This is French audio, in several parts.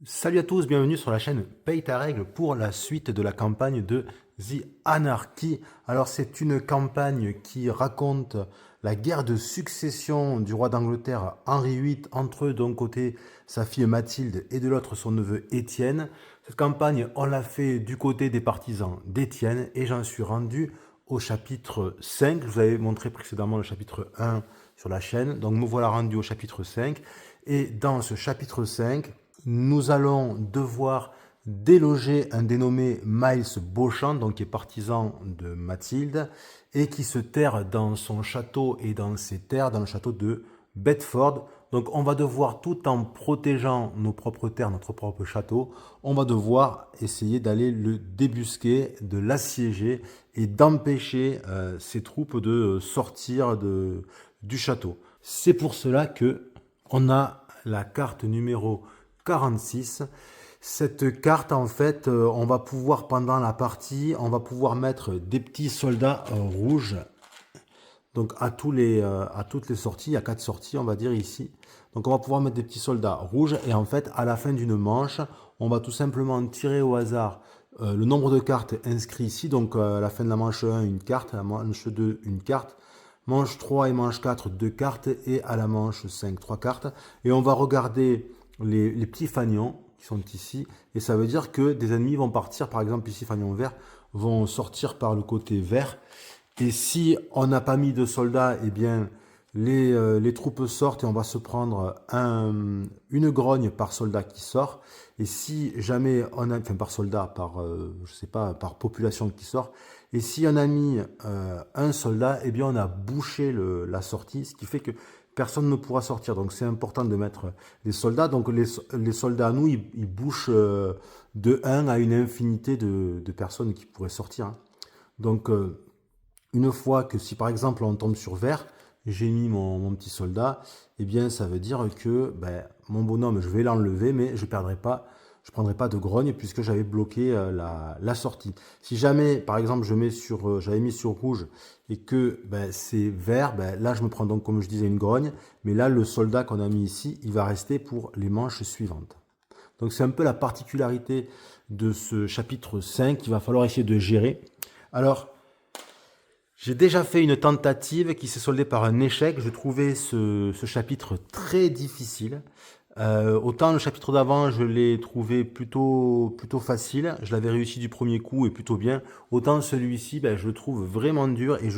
Salut à tous, bienvenue sur la chaîne Paye ta règle pour la suite de la campagne de The Anarchy. Alors c'est une campagne qui raconte la guerre de succession du roi d'Angleterre Henri VIII entre d'un côté sa fille Mathilde et de l'autre son neveu Étienne. Cette campagne on l'a fait du côté des partisans d'Étienne et j'en suis rendu au chapitre 5. Je vous avais montré précédemment le chapitre 1 sur la chaîne, donc me voilà rendu au chapitre 5 et dans ce chapitre 5 nous allons devoir déloger un dénommé Miles Beauchamp, donc qui est partisan de Mathilde, et qui se terre dans son château et dans ses terres, dans le château de Bedford. Donc on va devoir, tout en protégeant nos propres terres, notre propre château, on va devoir essayer d'aller le débusquer, de l'assiéger et d'empêcher ses troupes de sortir du château. C'est pour cela que on a la carte numéro 46. Cette carte, en fait, on va pouvoir, pendant la partie, on va pouvoir mettre des petits soldats rouges. Donc à toutes les sorties, il y a 4 sorties, on va dire ici. Donc on va pouvoir mettre des petits soldats rouges. Et en fait, à la fin d'une manche, on va tout simplement tirer au hasard le nombre de cartes inscrites ici. Donc à la fin de la manche 1, une carte. À la manche 2, une carte. Manche 3 et manche 4, 2 cartes. Et à la manche 5, 3 cartes. Et on va regarder les petits fanions qui sont ici. Et ça veut dire que des ennemis vont partir, par exemple ici, fanion vert, vont sortir par le côté vert. Et si on n'a pas mis de soldats, eh bien, les troupes sortent et on va se prendre une grogne par soldat qui sort. Et si jamais on a, enfin par soldat, je sais pas, par population qui sort. Et si on a mis un soldat, eh bien, on a bouché la sortie, ce qui fait que personne ne pourra sortir. Donc c'est important de mettre des soldats. Donc les soldats, nous, ils bouchent de 1 à une infinité de personnes qui pourraient sortir. Hein. Donc une fois que si par exemple on tombe sur vert, j'ai mis mon petit soldat, eh bien ça veut dire que mon bonhomme, je vais l'enlever, mais je ne prendrai pas de grogne puisque j'avais bloqué la sortie. Si jamais, par exemple, j'avais mis sur rouge et que c'est vert, là je me prends donc, comme je disais, une grogne, mais là le soldat qu'on a mis ici, il va rester pour les manches suivantes. Donc c'est un peu la particularité de ce chapitre 5 qu'il va falloir essayer de gérer. Alors, j'ai déjà fait une tentative qui s'est soldée par un échec. Je trouvais ce chapitre très difficile. Autant le chapitre d'avant, je l'ai trouvé plutôt facile. Je l'avais réussi du premier coup et plutôt bien. Autant celui-ci, je le trouve vraiment dur et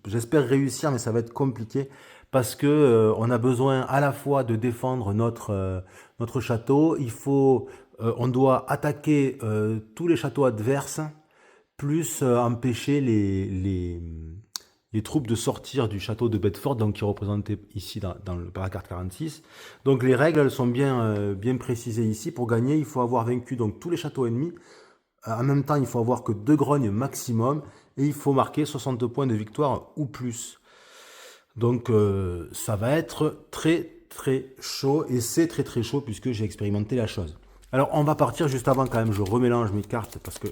j'espère réussir, mais ça va être compliqué parce que on a besoin à la fois de défendre notre château. On doit attaquer tous les châteaux adverses plus empêcher les troupes de sortir du château de Bedford, donc qui est représenté ici par la carte 46. Donc les règles elles sont bien précisées ici. Pour gagner, il faut avoir vaincu donc tous les châteaux ennemis. En même temps, il faut avoir que 2 grognes maximum et il faut marquer 60 points de victoire ou plus. Donc ça va être très chaud et c'est très chaud puisque j'ai expérimenté la chose. Alors on va partir juste avant quand même, je remélange mes cartes parce que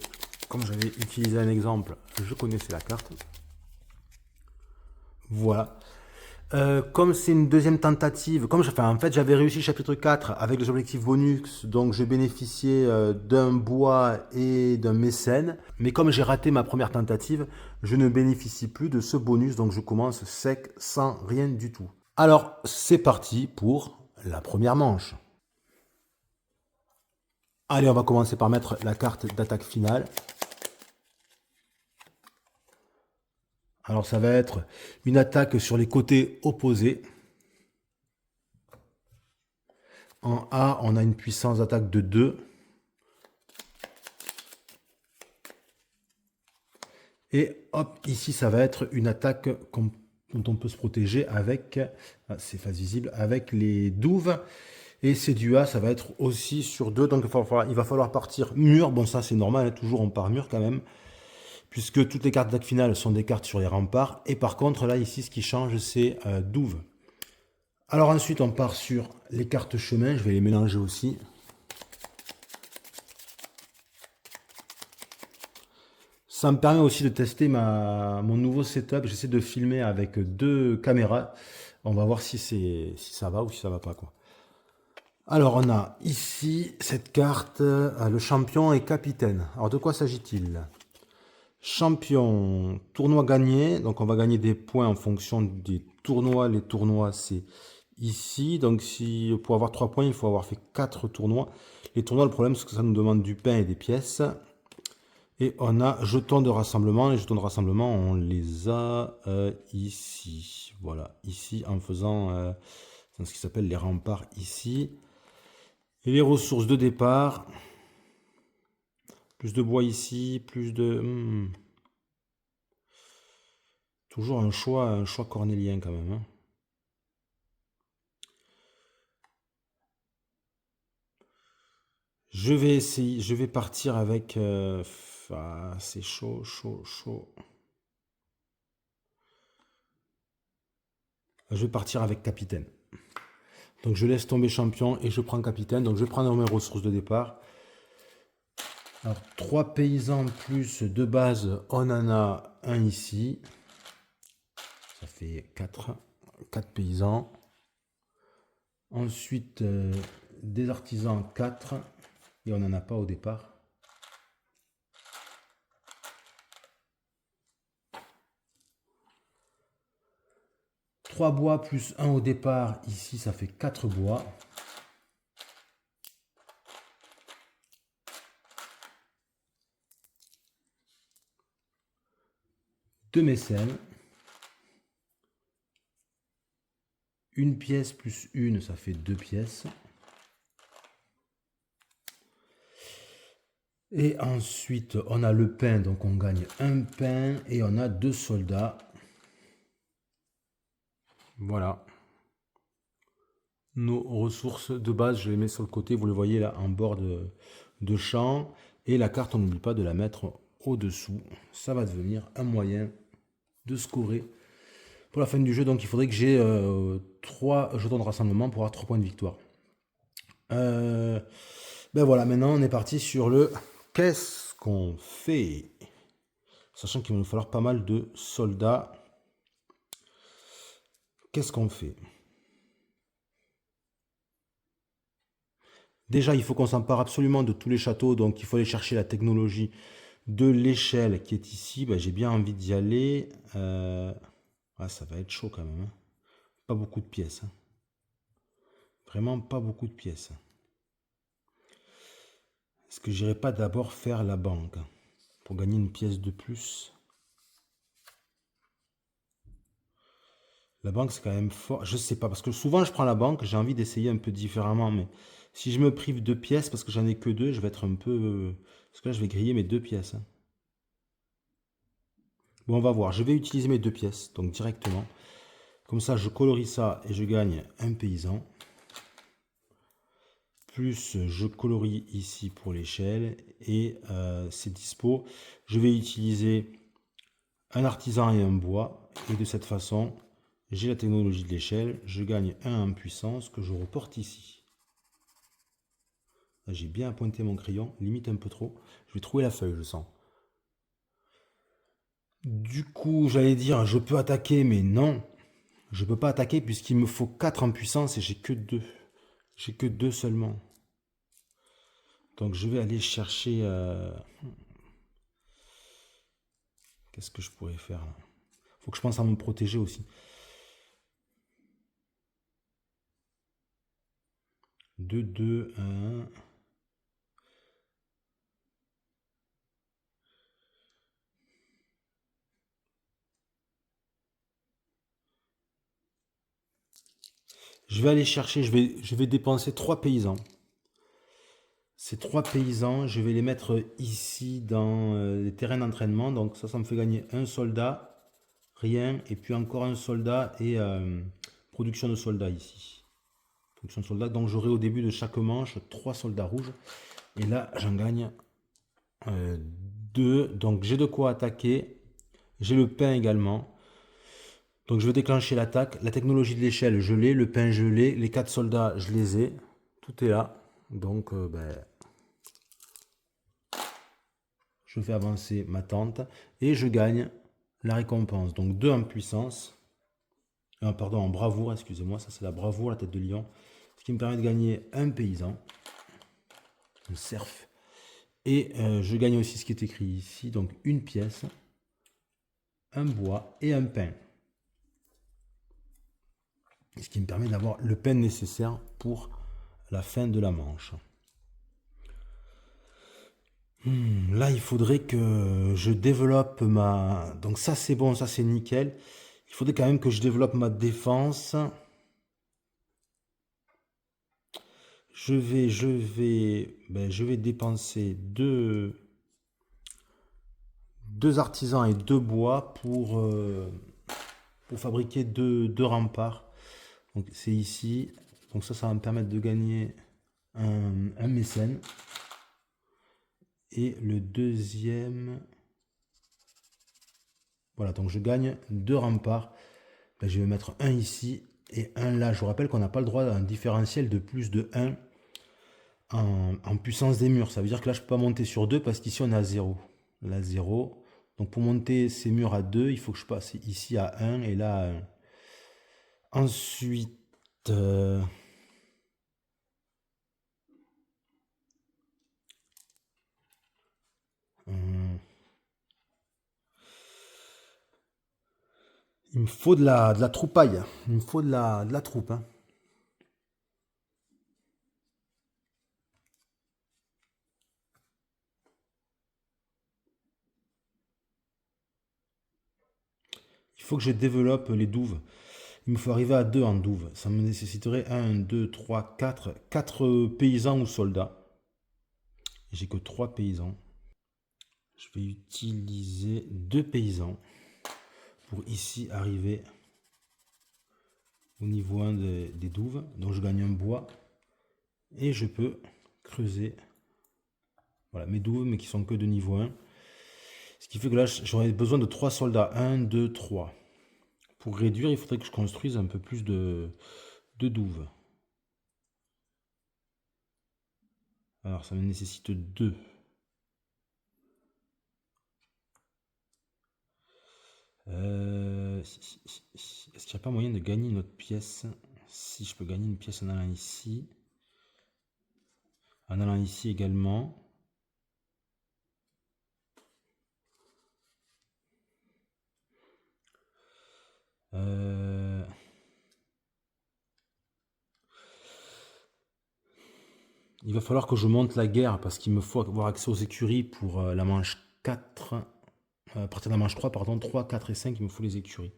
comme j'avais utilisé un exemple, je connaissais la carte. Voilà. Comme c'est une deuxième tentative, en fait j'avais réussi le chapitre 4 avec les objectifs bonus, donc je bénéficiais d'un bois et d'un mécène. Mais comme j'ai raté ma première tentative, je ne bénéficie plus de ce bonus, donc je commence sec, sans rien du tout. Alors c'est parti pour la première manche. Allez, on va commencer par mettre la carte d'attaque finale. Alors ça va être une attaque sur les côtés opposés. En A, on a une puissance d'attaque de 2. Et hop, ici, ça va être une attaque dont on peut se protéger avec, c'est face visible, avec les douves. Et c'est du A, ça va être aussi sur 2. Donc il va falloir partir mur. Bon, ça c'est normal, hein, toujours on part mur quand même. Puisque toutes les cartes d'attaque finale sont des cartes sur les remparts. Et par contre, là, ici, ce qui change, c'est douve. Alors ensuite, on part sur les cartes chemin. Je vais les mélanger aussi. Ça me permet aussi de tester mon nouveau setup. J'essaie de filmer avec 2 caméras. On va voir si ça va ou si ça va pas, quoi. Alors, on a ici cette carte, le champion et capitaine. Alors, de quoi s'agit-il? Champion, tournoi gagné. Donc, on va gagner des points en fonction des tournois. Les tournois, c'est ici. Donc, si, pour avoir 3 points, il faut avoir fait 4 tournois. Les tournois, le problème, c'est que ça nous demande du pain et des pièces. Et on a jetons de rassemblement. Les jetons de rassemblement, on les a ici. Voilà, ici, en faisant ce qui s'appelle les remparts ici. Et les ressources de départ. Plus de bois ici, plus de... Toujours un choix cornélien quand même. Hein. Je vais essayer, je vais partir avec... c'est chaud, chaud, chaud. Je vais partir avec capitaine. Donc je laisse tomber champion et je prends capitaine. Donc je vais prendre mes ressources de départ. Alors 3 paysans plus de base, on en a un ici. Ça fait 4 paysans. Ensuite, des artisans 4. Et on n'en a pas au départ. Trois bois plus 1 au départ. Ici, ça fait 4 bois. Deux mécènes. Une pièce plus une, ça fait 2 pièces. Et ensuite, on a le pain, donc on gagne un pain et on a 2 soldats. Voilà. Nos ressources de base, je les mets sur le côté, vous le voyez là en bord de champ. Et la carte, on n'oublie pas de la mettre au-dessous. Ça va devenir un moyen de scorer pour la fin du jeu. Donc il faudrait que j'ai 3 jetons de rassemblement pour avoir 3 points de victoire. Ben voilà, maintenant on est parti sur le qu'est-ce qu'on fait, sachant qu'il va nous falloir pas mal de soldats. Qu'est-ce qu'on fait? Déjà, il faut qu'on s'empare absolument de tous les châteaux, donc il faut aller chercher la technologie de l'échelle qui est ici. Ben, j'ai bien envie d'y aller. Ah, ça va être chaud quand même. Hein. Pas beaucoup de pièces. Hein. Vraiment pas beaucoup de pièces. Est-ce que j'irai pas d'abord faire la banque pour gagner une pièce de plus? La banque, c'est quand même fort. Je sais pas, parce que souvent, je prends la banque, j'ai envie d'essayer un peu différemment, mais si je me prive de pièces, parce que j'en ai que 2, je vais être un peu... Parce que là, je vais griller mes 2 pièces. Hein. Bon, on va voir. Je vais utiliser mes 2 pièces, donc directement. Comme ça, je colorie ça et je gagne un paysan. Plus, je colorie ici pour l'échelle et c'est dispo. Je vais utiliser un artisan et un bois. Et de cette façon, j'ai la technologie de l'échelle. Je gagne 1 en puissance que je reporte ici. J'ai bien pointé mon crayon, limite un peu trop. Je vais trouver la feuille, je sens. Du coup, j'allais dire, je peux attaquer, mais non. Je peux pas attaquer puisqu'il me faut 4 en puissance et j'ai que 2. J'ai que 2 seulement. Donc je vais aller chercher... Qu'est-ce que je pourrais faire là? Faut que je pense à me protéger aussi. 2, 2, 1... Je vais aller chercher, je vais dépenser 3 paysans. Ces 3 paysans, je vais les mettre ici dans les terrains d'entraînement. Donc ça me fait gagner un soldat, rien, et puis encore un soldat et production de soldats ici. Production de soldats, donc j'aurai au début de chaque manche 3 soldats rouges. Et là, j'en gagne 2. Donc j'ai de quoi attaquer. J'ai le pain également. Donc je vais déclencher l'attaque. La technologie de l'échelle, je l'ai. Le pain, je l'ai. Les 4 soldats, je les ai. Tout est là. Donc je fais avancer ma tente. Et je gagne la récompense. Donc 2 en puissance. Pardon, en bravoure, excusez-moi. Ça c'est la bravoure, la tête de lion. qui me permet de gagner un paysan, un serf. Et je gagne aussi ce qui est écrit ici, donc une pièce, un bois et un pain. Ce qui me permet d'avoir le pain nécessaire pour la fin de la manche. Là, il faudrait que je développe ma... Donc ça, c'est bon, ça, c'est nickel. Il faudrait quand même que je développe ma défense. Je vais dépenser deux artisans et deux bois pour fabriquer deux remparts. Donc c'est ici. Donc ça va me permettre de gagner un mécène. Et le deuxième... Voilà, donc je gagne deux remparts. Ben, je vais mettre un ici et un là. Je vous rappelle qu'on n'a pas le droit à un différentiel de plus de 1 en puissance des murs. Ça veut dire que là, je ne peux pas monter sur 2 parce qu'ici, on est à 0. Là, 0. Donc pour monter ces murs à 2, il faut que je passe ici à 1 et là à 1. Ensuite... il me faut de la troupaille. Il me faut de la troupe. Hein. Il faut que je développe les douves. Il me faut arriver à 2 en douves. Ça me nécessiterait 1, 2, 3, 4. 4 paysans ou soldats. J'ai que 3 paysans. Je vais utiliser 2 paysans pour ici arriver au niveau 1 des douves. Donc je gagne un bois et je peux creuser voilà, mes douves mais qui sont que de niveau 1. Ce qui fait que là j'aurais besoin de 3 soldats. 1, 2, 3. Pour réduire, il faudrait que je construise un peu plus de douves. Alors ça me nécessite 2. Est-ce qu'il n'y a pas moyen de gagner une autre pièce? Si je peux gagner une pièce en allant ici. En allant ici également. Il va falloir que je monte la guerre parce qu'il me faut avoir accès aux écuries pour la manche 4. À partir de la manche 3, pardon, 3, 4 et 5, il me faut les écuries.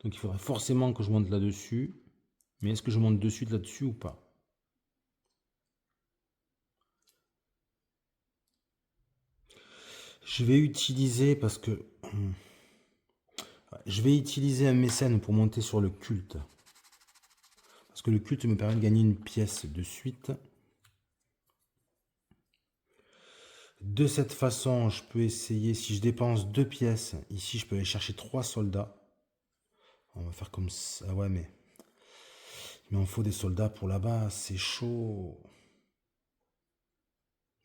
Donc il faudrait forcément que je monte là-dessus. Mais est-ce que je monte de suite là-dessus ou pas? Je vais utiliser, parce que... Je vais utiliser un mécène pour monter sur le culte. Parce que le culte me permet de gagner une pièce de suite. De cette façon, je peux essayer, si je dépense 2 pièces, ici je peux aller chercher 3 soldats. On va faire comme ça. Ah ouais, mais il m'en faut des soldats pour là-bas, c'est chaud.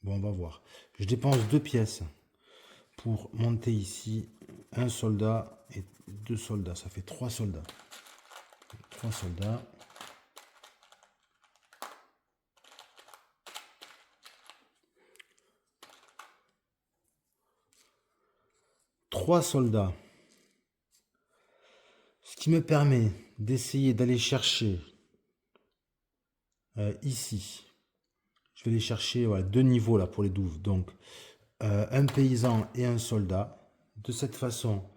Bon, on va voir. Je dépense 2 pièces pour monter ici un soldat et 2 soldats. Ça fait 3 soldats. 3 soldats. Trois soldats. Ce qui me permet d'essayer d'aller chercher ici. Je vais aller chercher voilà, 2 niveaux là pour les douves. Donc un paysan et un soldat. De cette façon,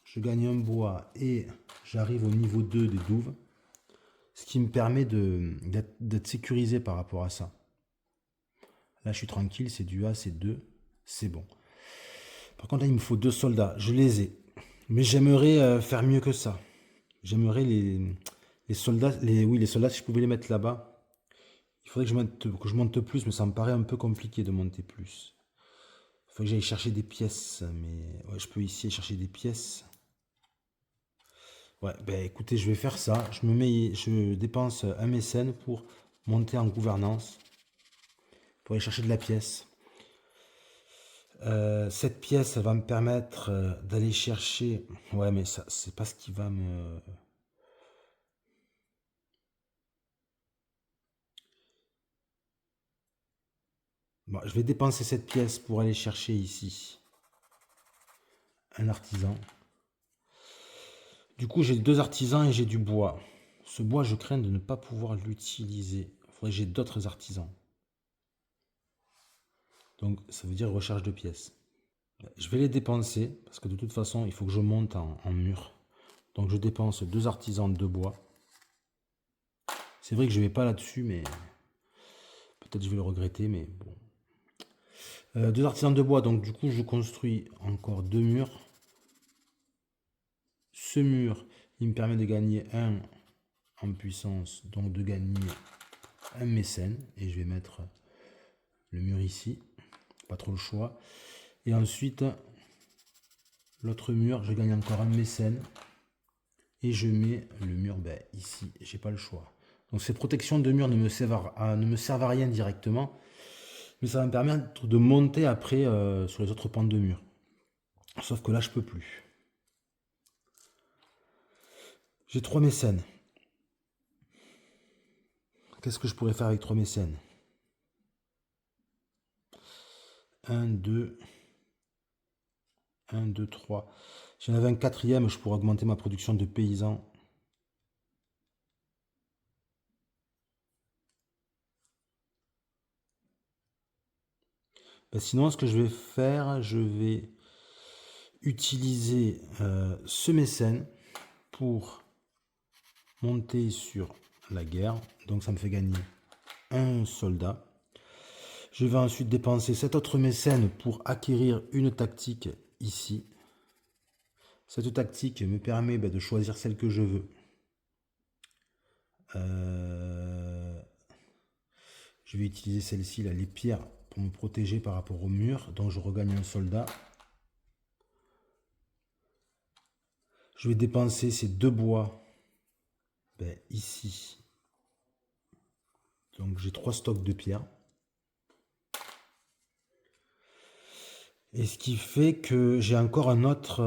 je gagne un bois et j'arrive au niveau 2 des douves. Ce qui me permet d'être sécurisé par rapport à ça. Là, je suis tranquille, c'est du A, c'est 2, c'est bon. Par contre, là, il me faut 2 soldats. Je les ai. Mais j'aimerais faire mieux que ça. J'aimerais les soldats, les soldats, si je pouvais les mettre là-bas. Il faudrait que je monte plus, mais ça me paraît un peu compliqué de monter plus. Il faut que j'aille chercher des pièces, mais ouais, je peux ici chercher des pièces. Ouais, ben écoutez, je vais faire ça. Je dépense un mécène pour monter en gouvernance, pour aller chercher de la pièce. Cette pièce, elle va me permettre d'aller chercher. Ouais, mais ça, c'est pas ce qui va me. Bon, je vais dépenser cette pièce pour aller chercher ici un artisan. Du coup, j'ai 2 artisans et j'ai du bois. Ce bois, je crains de ne pas pouvoir l'utiliser. Il faudrait que j'ai d'autres artisans. Donc, ça veut dire recherche de pièces. Je vais les dépenser, parce que de toute façon, il faut que je monte en mur. Donc, je dépense 2 artisans de bois. C'est vrai que je ne vais pas là-dessus, mais peut-être je vais le regretter, mais bon. 2 artisans de bois, donc du coup, je construis encore 2 murs. Ce mur, il me permet de gagner 1 en puissance, donc de gagner un mécène. Et je vais mettre le mur ici, pas trop le choix. Et ensuite, l'autre mur, je gagne encore un mécène. Et je mets le mur ici, j'ai pas le choix. Donc ces protections de mur ne me servent à rien directement, mais ça va me permettre de monter après sur les autres pentes de mur. Sauf que là, je peux plus. J'ai 3 mécènes. Qu'est-ce que je pourrais faire avec 3 mécènes? 1, 2, 1, 2, 3. Si j'en avais un quatrième, je pourrais augmenter ma production de paysans. Sinon, ce que je vais faire, je vais utiliser ce mécène pour monter sur la guerre. Donc ça me fait gagner un soldat. Je vais ensuite dépenser cet autre mécène pour acquérir une tactique ici. Cette tactique me permet de choisir celle que je veux. Je vais utiliser celle-ci, là, les pierres, pour me protéger par rapport au mur. Donc je regagne un soldat. Je vais dépenser ces 2 bois ici. Donc j'ai 3 stocks de pierres. Et ce qui fait que j'ai encore un autre...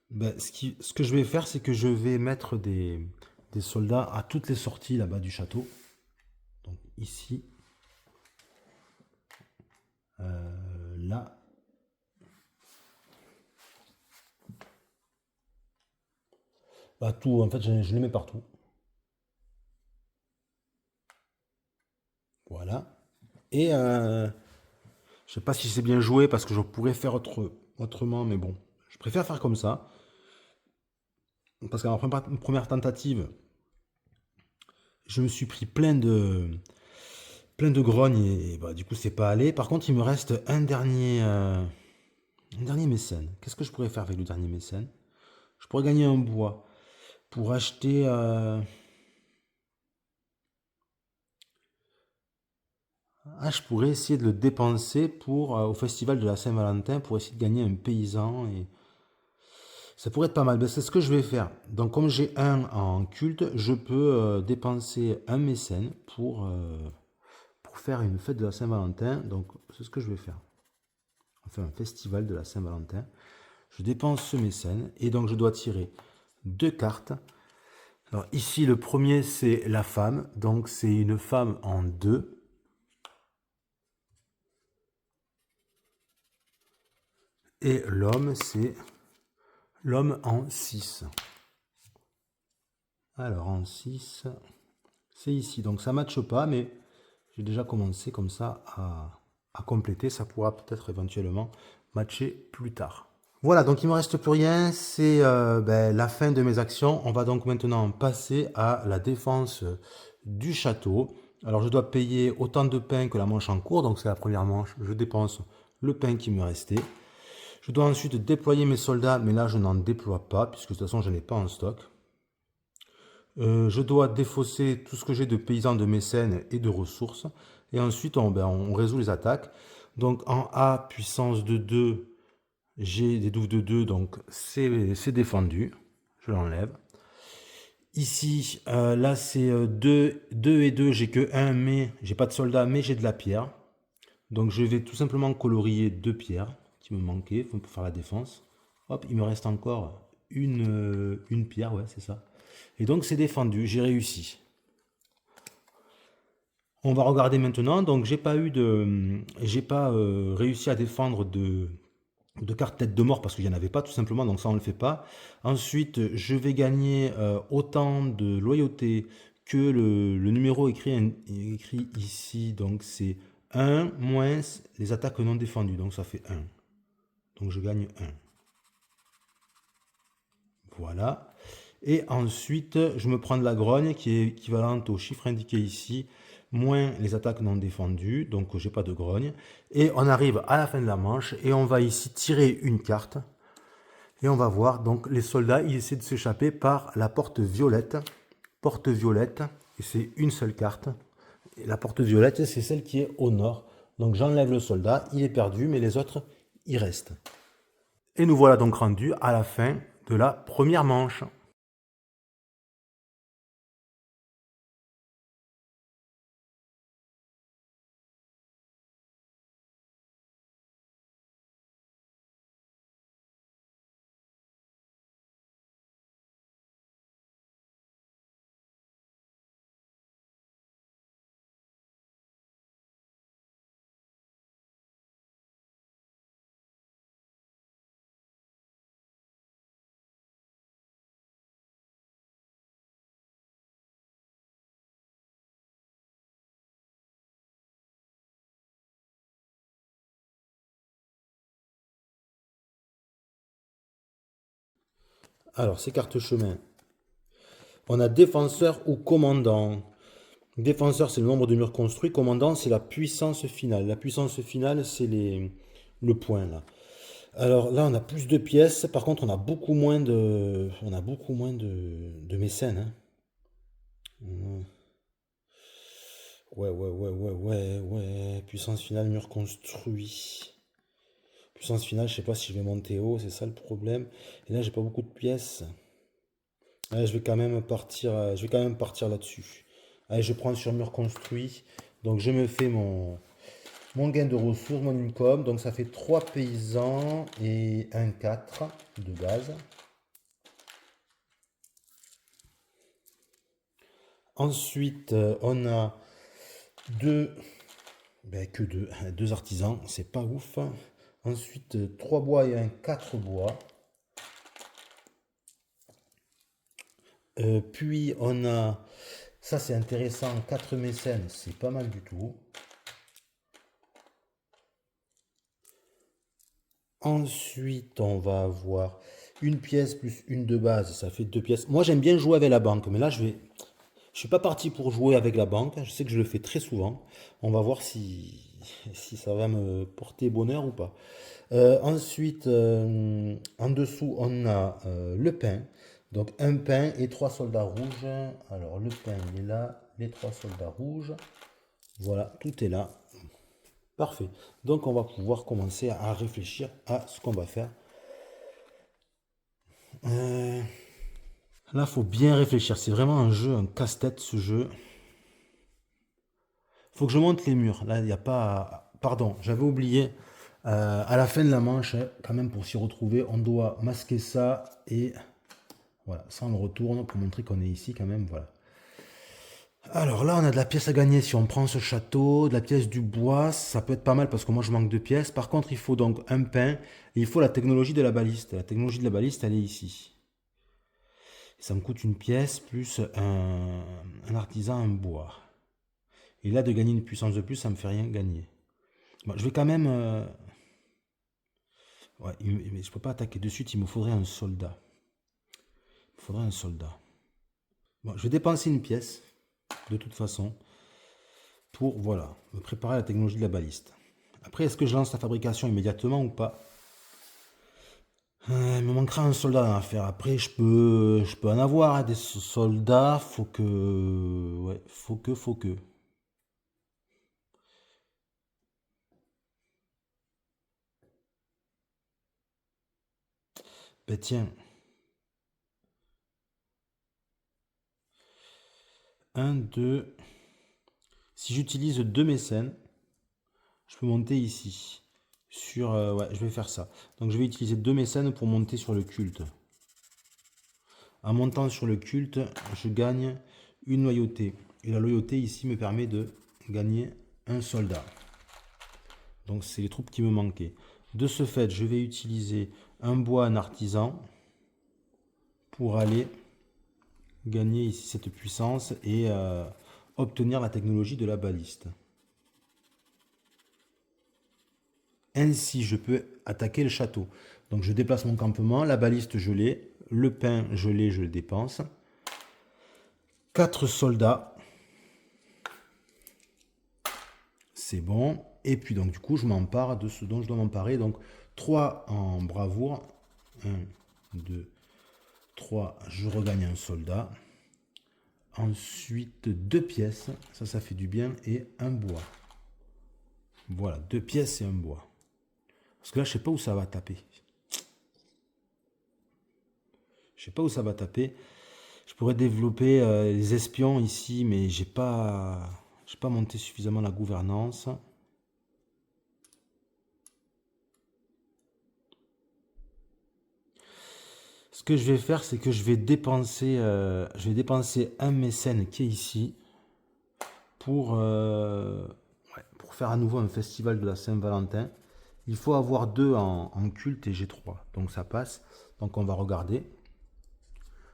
ce que je vais faire, c'est que je vais mettre des soldats à toutes les sorties là-bas du château. Donc ici. Là. Tout, en fait, je les mets partout. Voilà. Et je sais pas si c'est bien joué parce que je pourrais faire autrement, mais bon. Je préfère faire comme ça. Parce qu'à ma première tentative, je me suis pris plein de grognes et du coup c'est pas allé. Par contre, il me reste un dernier mécène. Qu'est-ce que je pourrais faire avec le dernier mécène? Je pourrais gagner un bois pour acheter... je pourrais essayer de le dépenser pour au festival de la Saint-Valentin pour essayer de gagner un paysan et ça pourrait être pas mal. C'est ce que je vais faire. Donc comme j'ai un en culte, je peux dépenser un mécène pour faire une fête de la Saint-Valentin. Donc c'est ce que je vais faire. Enfin un festival de la Saint-Valentin. Je dépense ce mécène et donc je dois tirer 2 cartes. Alors ici le premier c'est la femme. Donc c'est une femme en 2. Et l'homme c'est l'homme en 6. Alors en 6, c'est ici. Donc ça ne matche pas, mais j'ai déjà commencé comme ça à compléter. Ça pourra peut-être éventuellement matcher plus tard. Voilà, donc il ne me reste plus rien. C'est la fin de mes actions. On va donc maintenant passer à la défense du château. Alors je dois payer autant de pain que la manche en cours. Donc c'est la première manche. Je dépense le pain qui me restait. Je dois ensuite déployer mes soldats, mais là je n'en déploie pas, puisque de toute façon je n'ai pas en stock. Je dois défausser tout ce que j'ai de paysans, de mécènes et de ressources. Et ensuite, on résout les attaques. Donc en A, puissance de 2, j'ai des douves de 2, donc c'est défendu. Je l'enlève. Ici, là c'est 2 et 2, j'ai que 1, mais j'ai pas de soldats, mais j'ai de la pierre. Donc je vais tout simplement colorier 2 pierres qui me manquaient pour faire la défense. Hop, il me reste encore une pierre, ouais, c'est ça. Et donc c'est défendu, j'ai réussi. On va regarder maintenant. Donc, j'ai pas réussi à défendre de cartes tête de mort parce qu'il n'y en avait pas tout simplement. Donc ça, on ne le fait pas. Ensuite, je vais gagner autant de loyauté que le numéro écrit ici. Donc c'est 1 moins les attaques non défendues. Donc ça fait 1. Donc je gagne 1. Voilà. Et ensuite, je me prends de la grogne qui est équivalente au chiffre indiqué ici, moins les attaques non défendues, donc j'ai pas de grogne. Et on arrive à la fin de la manche et on va ici tirer une carte. Et on va voir, donc les soldats, ils essaient de s'échapper par la porte violette. Porte violette, et c'est une seule carte. Et la porte violette, c'est celle qui est au nord. Donc j'enlève le soldat, il est perdu, mais les autres, ils restent. Et nous voilà donc rendus à la fin de la première manche. Alors, ces cartes chemin. On a défenseur ou commandant. Défenseur, c'est le nombre de murs construits. Commandant, c'est la puissance finale. La puissance finale, c'est le point là. Alors là, on a plus de pièces. Par contre, on a beaucoup moins de mécènes, hein. Ouais. Puissance finale, mur construit. Puissance finale, je sais pas si je vais monter haut, c'est ça le problème. Et là, j'ai pas beaucoup de pièces. Ouais, je vais quand même partir là-dessus. Allez, je prends sur mur construit. Donc je me fais mon gain de ressources, mon income. Donc ça fait 3 paysans et un 4 de base. Ensuite, on a deux, que deux artisans, c'est pas ouf. Ensuite, 3 bois et un 4 bois. Puis on a, ça c'est intéressant, 4 mécènes, c'est pas mal du tout. Ensuite, on va avoir une pièce plus une de base, ça fait 2 pièces. Moi j'aime bien jouer avec la banque, mais là je suis pas parti pour jouer avec la banque. Je sais que je le fais très souvent. On va voir si ça va me porter bonheur ou pas. Ensuite, en dessous, on a le pain. Donc un pain et 3 soldats rouges. Alors le pain, il est là. Les 3 soldats rouges. Voilà, tout est là. Parfait. Donc on va pouvoir commencer à réfléchir à ce qu'on va faire. Euh, Là, faut bien réfléchir. C'est vraiment un jeu, un casse-tête ce jeu. Faut que je monte les murs. Là, il n'y a pas. Pardon, j'avais oublié. À la fin de la manche, hein, quand même, pour s'y retrouver, on doit masquer ça et voilà, ça on le retourne pour montrer qu'on est ici quand même. Voilà. Alors là, on a de la pièce à gagner. Si on prend ce château, de la pièce du bois, ça peut être pas mal parce que moi je manque de pièces. Par contre, il faut donc un pain et il faut la technologie de la baliste. La technologie de la baliste, elle est ici. Ça me coûte une pièce plus un artisan, un bois. Et là, de gagner une puissance de plus, ça me fait rien gagner. Bon, je vais quand même. Ouais, mais je peux pas attaquer de suite. Il me faudrait un soldat. Il me faudrait un soldat. Bon, je vais dépenser une pièce, de toute façon, pour voilà, me préparer à la technologie de la baliste. Après, est-ce que je lance la fabrication immédiatement ou pas? Il me manquera un soldat dans l'affaire. Après, je peux en avoir hein, des soldats. Faut que, ouais, faut que. Ben tiens, un, deux. Si j'utilise 2 mécènes, je peux monter ici. Ouais, je vais faire ça. Donc je vais utiliser 2 mécènes pour monter sur le culte. En montant sur le culte, je gagne une loyauté. Et la loyauté ici me permet de gagner un soldat. Donc c'est les troupes qui me manquaient. De ce fait, je vais utiliser un bois, un artisan pour aller gagner ici cette puissance et obtenir la technologie de la baliste. Ainsi, je peux attaquer le château. Donc je déplace mon campement, la baliste je l'ai, le pain je l'ai, je le dépense. 4 soldats. C'est bon. Et puis donc du coup, je m'empare de ce dont je dois m'emparer. Donc 3 en bravoure. 1, 2, 3, je regagne un soldat. Ensuite, 2 pièces. Ça fait du bien. Et un bois. Voilà, 2 pièces et un bois. Parce que là, je sais pas où ça va taper. Je sais pas où ça va taper. Je pourrais développer les espions ici, mais j'ai pas monté suffisamment la gouvernance. Ce que je vais faire, c'est que je vais dépenser un mécène qui est ici pour faire à nouveau un festival de la Saint-Valentin. Il faut avoir 2 en culte et j'ai 3, donc ça passe. Donc on va regarder.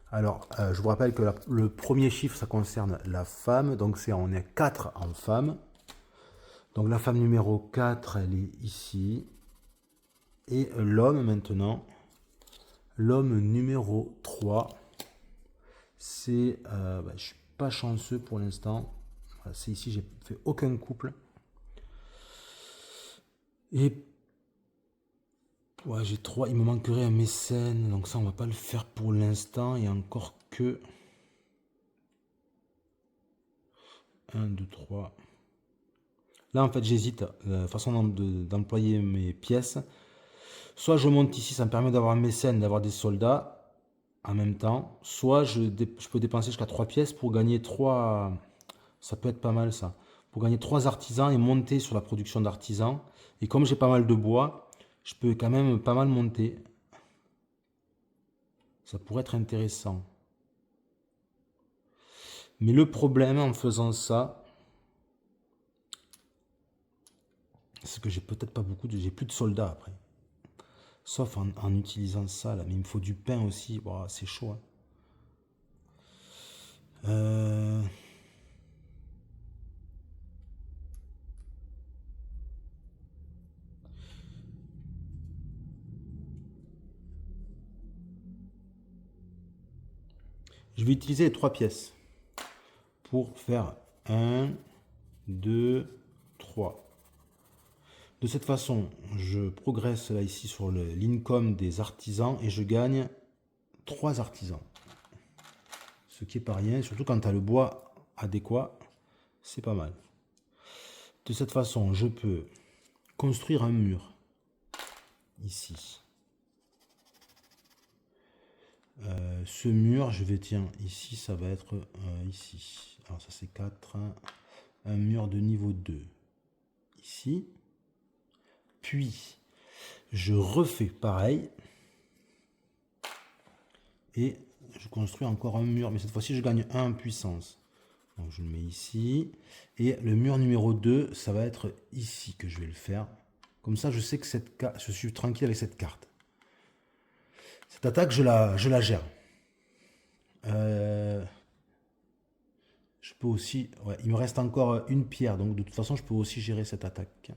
Alors, je vous rappelle que le premier chiffre, ça concerne la femme. Donc on est 4 en femme. Donc la femme numéro 4, elle est ici. Et l'homme maintenant. L'homme numéro 3, c'est... je ne suis pas chanceux pour l'instant. Voilà, c'est ici, j'ai fait aucun couple. Et ouais, j'ai 3, il me manquerait un mécène. Donc ça, on va pas le faire pour l'instant. Et encore que... 1, 2, 3... Là, en fait, j'hésite. La façon d'employer mes pièces. Soit je monte ici, ça me permet d'avoir un mécène, d'avoir des soldats en même temps. Soit je peux dépenser jusqu'à 3 pièces pour gagner 3... Ça peut être pas mal ça. Pour gagner 3 artisans et monter sur la production d'artisans. Et comme j'ai pas mal de bois, je peux quand même pas mal monter. Ça pourrait être intéressant. Mais le problème en faisant ça, c'est que j'ai peut-être pas beaucoup de... J'ai plus de soldats après. Sauf en utilisant ça là. Mais il me faut du pain aussi. Wow, c'est chaud. Hein. Je vais utiliser les 3 pièces pour faire 1, 2, 3. De cette façon, je progresse là ici sur l'income des artisans et je gagne 3 artisans. Ce qui est pas rien, surtout quand tu as le bois adéquat, c'est pas mal. De cette façon, je peux construire un mur ici. Ce mur, je vais, tiens, ici, ça va être ici. Alors ça c'est 4. Un mur de niveau 2. Ici. Puis, je refais pareil. Et je construis encore un mur. Mais cette fois-ci, je gagne 1 en puissance. Donc je le mets ici. Et le mur numéro 2, ça va être ici que je vais le faire. Comme ça, je sais que je suis tranquille avec cette carte. Cette attaque, je la gère. Je peux aussi... Ouais, il me reste encore une pierre. Donc de toute façon, je peux aussi gérer cette attaque.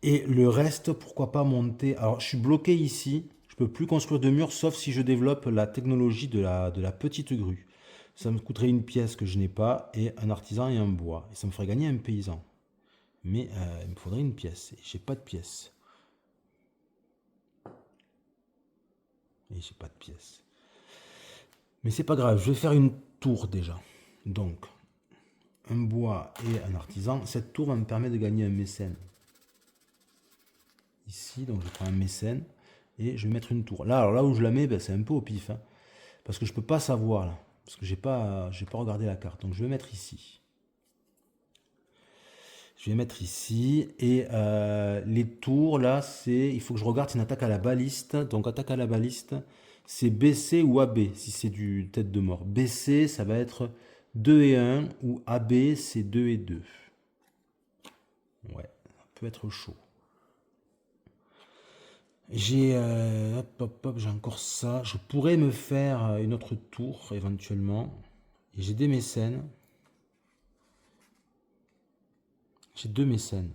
Et le reste, pourquoi pas monter... Alors, je suis bloqué ici. Je peux plus construire de mur, sauf si je développe la technologie de la petite grue. Ça me coûterait une pièce que je n'ai pas, et un artisan et un bois. Et ça me ferait gagner un paysan. Mais il me faudrait une pièce. Et j'ai pas de pièce. Et j'ai pas de pièce. Mais c'est pas grave, je vais faire une tour déjà. Donc, un bois et un artisan. Cette tour va me permettre de gagner un mécène. Ici, donc je prends un mécène et je vais mettre une tour. Là, alors là où je la mets, ben, c'est un peu au pif. Hein, parce que je peux pas savoir là. Parce que j'ai pas regardé la carte. Donc je vais mettre ici. Je vais mettre ici. Et les tours, là, c'est... Il faut que je regarde, c'est une attaque à la baliste. Donc attaque à la baliste, c'est BC ou AB, si c'est du tête de mort. BC, ça va être 2 et 1 ou AB c'est 2 et 2. Ouais, ça peut être chaud. J'ai j'ai encore ça. Je pourrais me faire une autre tour éventuellement. Et j'ai des mécènes. J'ai 2 mécènes.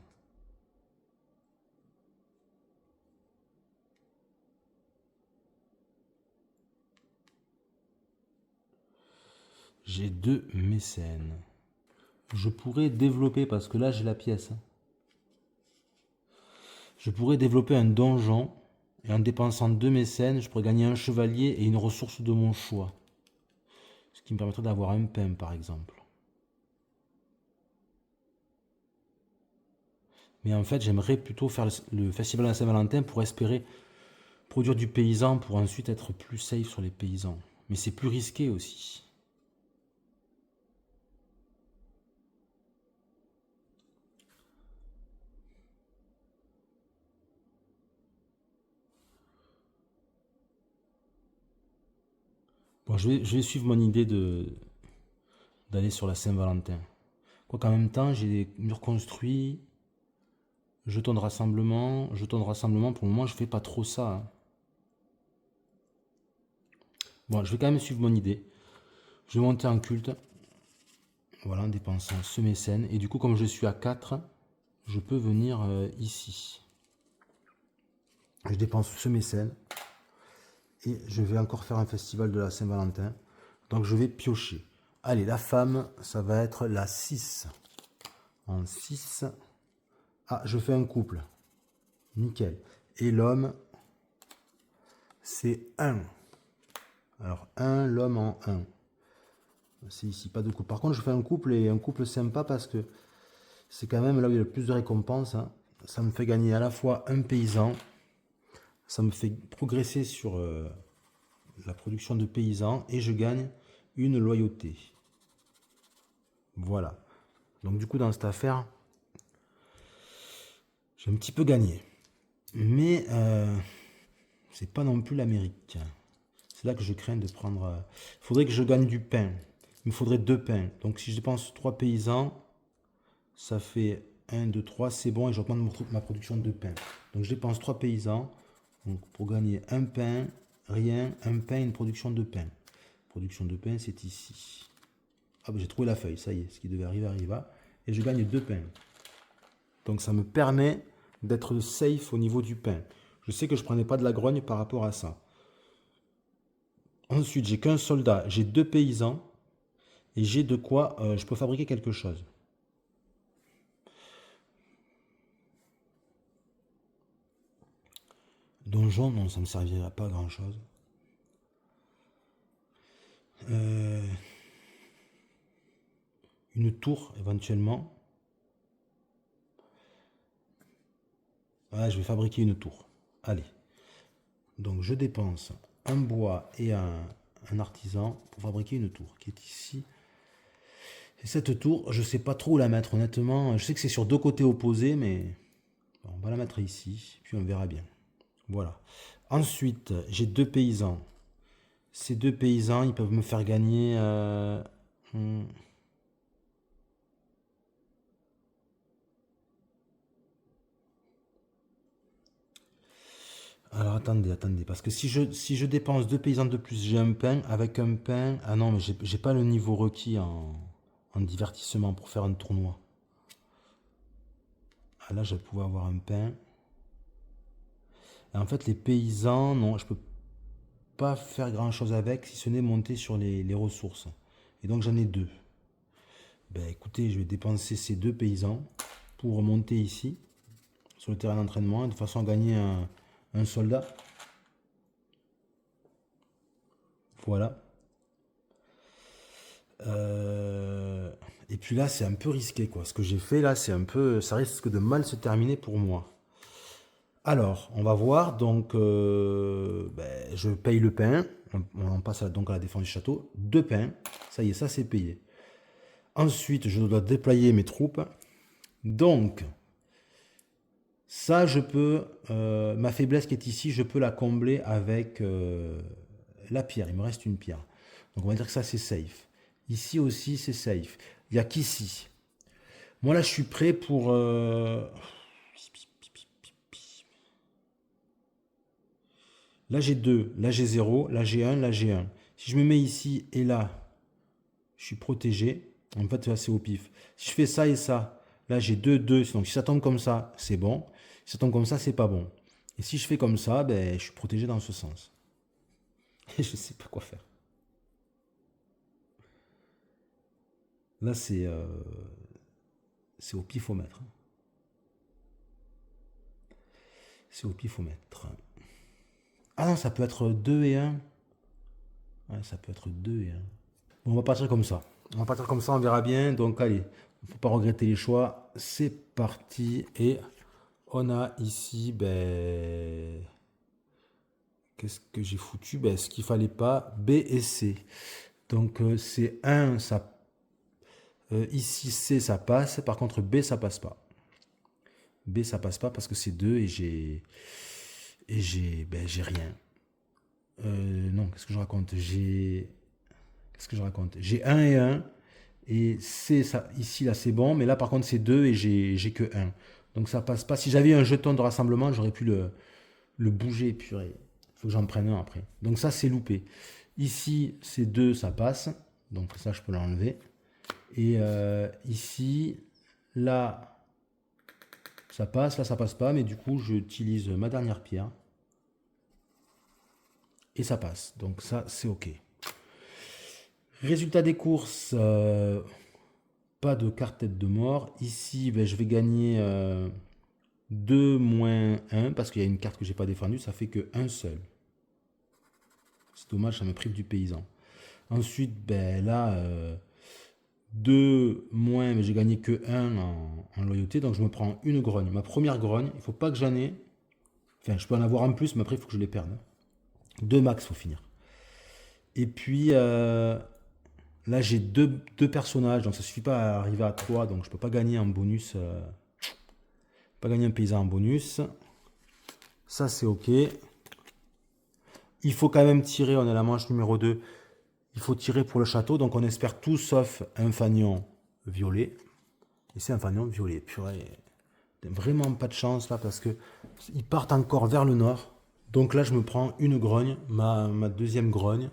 J'ai 2 mécènes. Je pourrais développer, parce que là j'ai la pièce. Je pourrais développer un donjon. Et en dépensant 2 mécènes, je pourrais gagner un chevalier et une ressource de mon choix. Ce qui me permettrait d'avoir un pain par exemple. Mais en fait, j'aimerais plutôt faire le festival de la Saint-Valentin pour espérer produire du paysan pour ensuite être plus safe sur les paysans. Mais c'est plus risqué aussi. Bon, je vais suivre mon idée d'aller sur la Saint-Valentin. Quoi qu'en même temps, j'ai des murs construits, jetons de rassemblement, jetons de rassemblement. Pour le moment, je fais pas trop ça, hein. Bon, je vais quand même suivre mon idée. Je vais monter en culte. Voilà, en dépensant ce mécène. Et du coup, comme je suis à 4, je peux venir ici. Je dépense ce mécène. Et je vais encore faire un festival de la Saint-Valentin. Donc je vais piocher. Allez, la femme, ça va être la 6. En 6. Ah, je fais un couple. Nickel. Et l'homme, c'est 1. Alors 1, l'homme en 1. C'est ici, pas de couple. Par contre, je fais un couple et un couple sympa parce que c'est quand même là où il y a le plus de récompenses, hein. Ça me fait gagner à la fois un paysan, ça me fait progresser sur la production de paysans et je gagne une loyauté. Voilà. Donc du coup, dans cette affaire, j'ai un petit peu gagné. Mais c'est pas non plus l'Amérique. C'est là que je crains de prendre... Il faudrait que je gagne du pain. Il me faudrait 2 pains. Donc si je dépense 3 paysans, ça fait 1, 2, 3, c'est bon et j'augmente ma production de pain. Donc je dépense 3 paysans donc, pour gagner un pain, rien, un pain, une production de pain. Production de pain, c'est ici. Ah ben j'ai trouvé la feuille, ça y est, ce qui devait arriver arriva. Et je gagne 2 pains. Donc ça me permet d'être safe au niveau du pain. Je sais que je ne prenais pas de la grogne par rapport à ça. Ensuite, j'ai qu'un soldat, j'ai 2 paysans et j'ai de quoi je peux fabriquer quelque chose. Donjon, non, ça ne me servira pas à grand chose. Une tour éventuellement. Ah, je vais fabriquer une tour. Allez. Donc je dépense un bois et un artisan pour fabriquer une tour qui est ici. Et cette tour, je ne sais pas trop où la mettre honnêtement. Je sais que c'est sur 2 côtés opposés, mais bon, on va la mettre ici, puis on verra bien. Voilà. Ensuite, j'ai 2 paysans. Ces 2 paysans, ils peuvent me faire gagner... Alors attendez, parce que si je dépense 2 paysans de plus, j'ai un pain. Avec un pain... Ah non, mais j'ai pas le niveau requis en divertissement pour faire un tournoi. Ah là, je vais pouvoir avoir un pain. Et en fait, les paysans, non, je peux pas faire grand chose avec si ce n'est monter sur les ressources. Et donc j'en ai 2. Ben écoutez, je vais dépenser ces 2 paysans pour monter ici, sur le terrain d'entraînement, de façon à gagner un soldat. Voilà. Et puis là, c'est un peu risqué, quoi. Ce que j'ai fait là, c'est un peu... Ça risque de mal se terminer pour moi. Alors, on va voir. Donc, je paye le pain. On en passe donc à la défense du château. 2 pains. Ça y est, ça c'est payé. Ensuite, je dois déployer mes troupes. Donc, ça, je peux... ma faiblesse qui est ici, je peux la combler avec la pierre. Il me reste une pierre. Donc, on va dire que ça, c'est safe. Ici aussi, c'est safe. Il n'y a qu'ici. Moi, là, je suis prêt pour... Là, j'ai 2. Là, j'ai 0. Là, j'ai 1. Là, j'ai 1. Si je me mets ici et là, je suis protégé. En fait, là, c'est au pif. Si je fais ça et ça, là, j'ai 2, 2. Donc, si ça tombe comme ça, c'est bon. Si ça tombe comme ça, c'est pas bon. Et si je fais comme ça, ben, je suis protégé dans ce sens. Et je sais pas quoi faire. Là, c'est au pifomètre. C'est au pifomètre. Ah non, ça peut être 2 et 1. Ouais, ça peut être 2 et 1. Bon, on va partir comme ça. On va partir comme ça, on verra bien. Donc, allez, il ne faut pas regretter les choix. C'est parti. Et on a ici, ben... Qu'est-ce que j'ai foutu? Ben, ce qu'il ne fallait pas, B et C. Donc, c'est 1, ça... ici, C, ça passe. Par contre, B, ça passe pas. B, ça passe pas parce que c'est 2 et j'ai... Et j'ai rien. Non, qu'est-ce que je raconte? Qu'est-ce que je raconte? J'ai 1 et 1. Et C, ça, ici, là, c'est bon. Mais là, par contre, c'est 2 et j'ai que 1. Donc, ça passe pas. Si j'avais un jeton de rassemblement, j'aurais pu le bouger. Purée. Il faut que j'en prenne un après. Donc, ça, c'est loupé. Ici, c'est 2, ça passe. Donc, ça, je peux l'enlever. Et ici, là, ça passe. Là, ça passe pas. Mais du coup, j'utilise ma dernière pierre. Et ça passe. Donc, ça, c'est OK. Résultat des courses. Pas de carte tête de mort. Ici, ben, je vais gagner 2 moins 1 parce qu'il y a une carte que j'ai pas défendue. Ça fait que 1 seul. C'est dommage, ça me prive du paysan. Ensuite, ben, là, 2 moins, mais j'ai gagné que 1 en loyauté. Donc, je me prends une grogne. Ma première grogne, il faut pas que j'en ai. Enfin, je peux en avoir en plus, mais après, il faut que je les perde. 2 max, il faut finir. Et puis, là, j'ai deux personnages, donc ça suffit pas à arriver à 3, donc je peux pas gagner en bonus. Pas gagner un paysan en bonus. Ça, c'est OK. Il faut quand même tirer, on est à la manche numéro 2. Il faut tirer pour le château, donc on espère tout sauf un fanion violet. Et c'est un fanion violet. Purée, vraiment pas de chance là, parce que ils partent encore vers le nord. Donc là, je me prends une grogne, ma deuxième grogne.